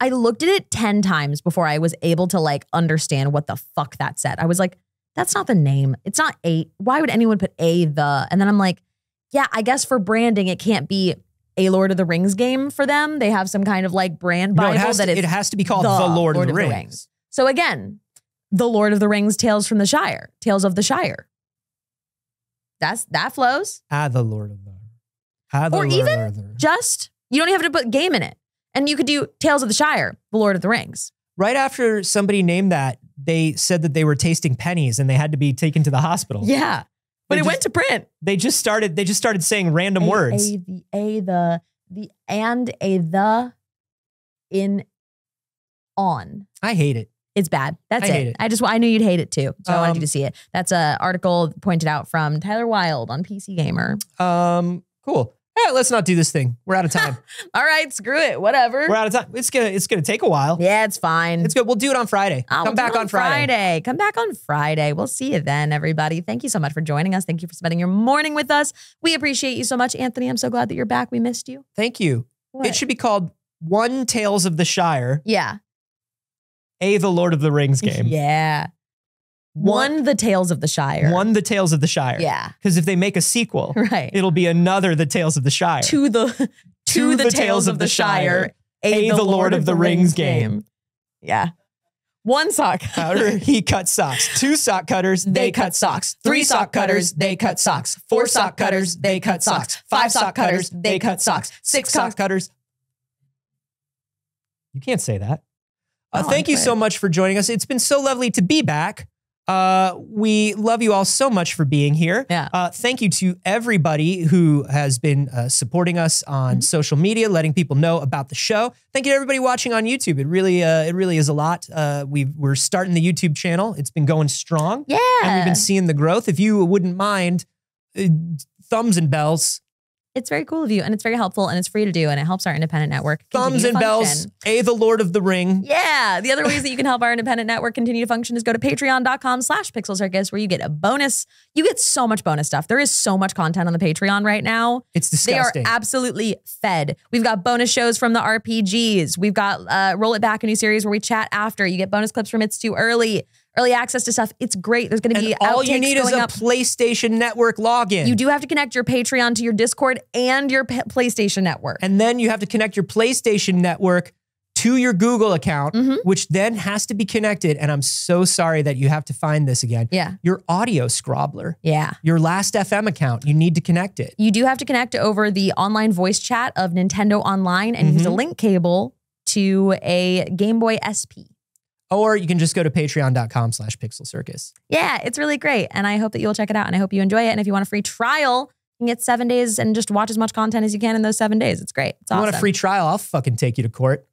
looked at it 10 times before I was able to understand what the fuck that said. I was like, that's not the name. It's not why would anyone put the? And then I'm like, yeah, I guess for branding, it can't be a Lord of the Rings game for them. They have some kind of brand Bible it has to be called the Lord of the Rings. So again, the Lord of the Rings, Tales of the Shire. That flows. The Lord of the Or even just, you don't even have to put game in it. And you could do Tales of the Shire, The Lord of the Rings. Right after somebody named that, they said that they were tasting pennies and they had to be taken to the hospital. Yeah. But it went to print. They just started saying random words. The in on. I hate it. It's bad. That's hate it. I knew you'd hate it too. So I wanted you to see it. That's an article pointed out from Tyler Wilde on PC Gamer. Cool. Yeah, let's not do this thing. We're out of time. All right, screw it. Whatever. We're out of time. It's gonna take a while. Yeah, it's fine. It's good. We'll do it on Friday. Come back on Friday. Come back on Friday. We'll see you then, everybody. Thank you so much for joining us. Thank you for spending your morning with us. We appreciate you so much, Anthony. I'm so glad that you're back. We missed you. Thank you. What? It should be called One Tales of the Shire. Yeah. The Lord of the Rings game. Yeah. One the Tales of the Shire. One the Tales of the Shire. Yeah. Because if they make a sequel, right, it'll be another The Tales of the Shire. To the Tales of the Shire. The Lord of the Rings game. Yeah. One sock cutter, he cuts socks. 2 sock cutters, they cut socks. 3 sock cutters, they cut socks. 4 sock cutters, they cut socks. 5 sock cutters, they cut socks. 6 sock cutters. You can't say that. Thank you so much for joining us. It's been so lovely to be back. We love you all so much for being here. Yeah. Thank you to everybody who has been supporting us on social media, letting people know about the show. Thank you to everybody watching on YouTube. It really is a lot. We're starting the YouTube channel. It's been going strong. Yeah. And we've been seeing the growth. If you wouldn't mind, thumbs and bells. It's very cool of you, and it's very helpful, and it's free to do, and it helps our independent network Thumbs and bells, the Lord of the Ring. Yeah. The other ways that you can help our independent network continue to function is go to patreon.com/pixelcircus, where you get a bonus. You get so much bonus stuff. There is so much content on the Patreon right now. It's disgusting. They are absolutely fed. We've got bonus shows from the RPGs. We've got Roll It Back, a new series where we chat after. You get bonus clips from It's Too Early access to stuff. It's great. There's going to be all you need is a up. PlayStation Network login. You do have to connect your Patreon to your Discord and your PlayStation Network. And then you have to connect your PlayStation Network to your Google account, which then has to be connected. And I'm so sorry that you have to find this again. Yeah. Your audio scrobbler. Yeah. Your Last FM account. You need to connect it. You do have to connect over the online voice chat of Nintendo Online and use a link cable to a Game Boy SP. Or you can just go to patreon.com/pixelcircus. Yeah, it's really great. And I hope that you'll check it out, and I hope you enjoy it. And if you want a free trial, you can get 7 days and just watch as much content as you can in those 7 days. It's great. It's awesome. You want a free trial? I'll fucking take you to court.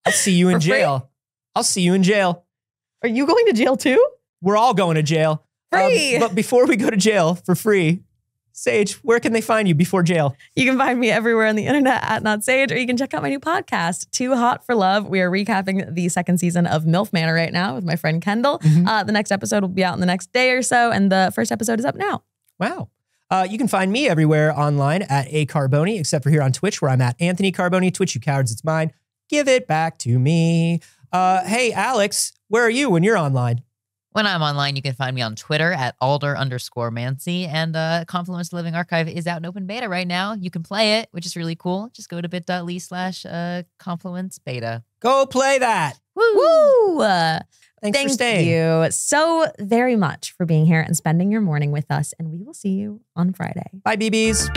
I'll see you in jail. I'll see you in jail. Are you going to jail too? We're all going to jail. Free. But before we go to jail for free, Saige, where can they find you before jail? You can find me everywhere on the internet at Not Saige, or you can check out my new podcast, Too Hot for Love. We are recapping the 2nd season of MILF Manor right now with my friend Kendall. The next episode will be out in the next day or so, and the first episode is up now. Wow. You can find me everywhere online at Carboni, except for here on Twitch, where I'm at Anthony Carboni. Twitch, you cowards, it's mine. Give it back to me. Hey, Alex, where are you when you're online? When I'm online, you can find me on Twitter at Alder_Mancy, and Compliments to Living Archive is out in open beta right now. You can play it, which is really cool. Just go to bit.ly/compliments beta. Go play that. Woo! Thanks for staying. Thank you so very much for being here and spending your morning with us, and we will see you on Friday. Bye, BBs.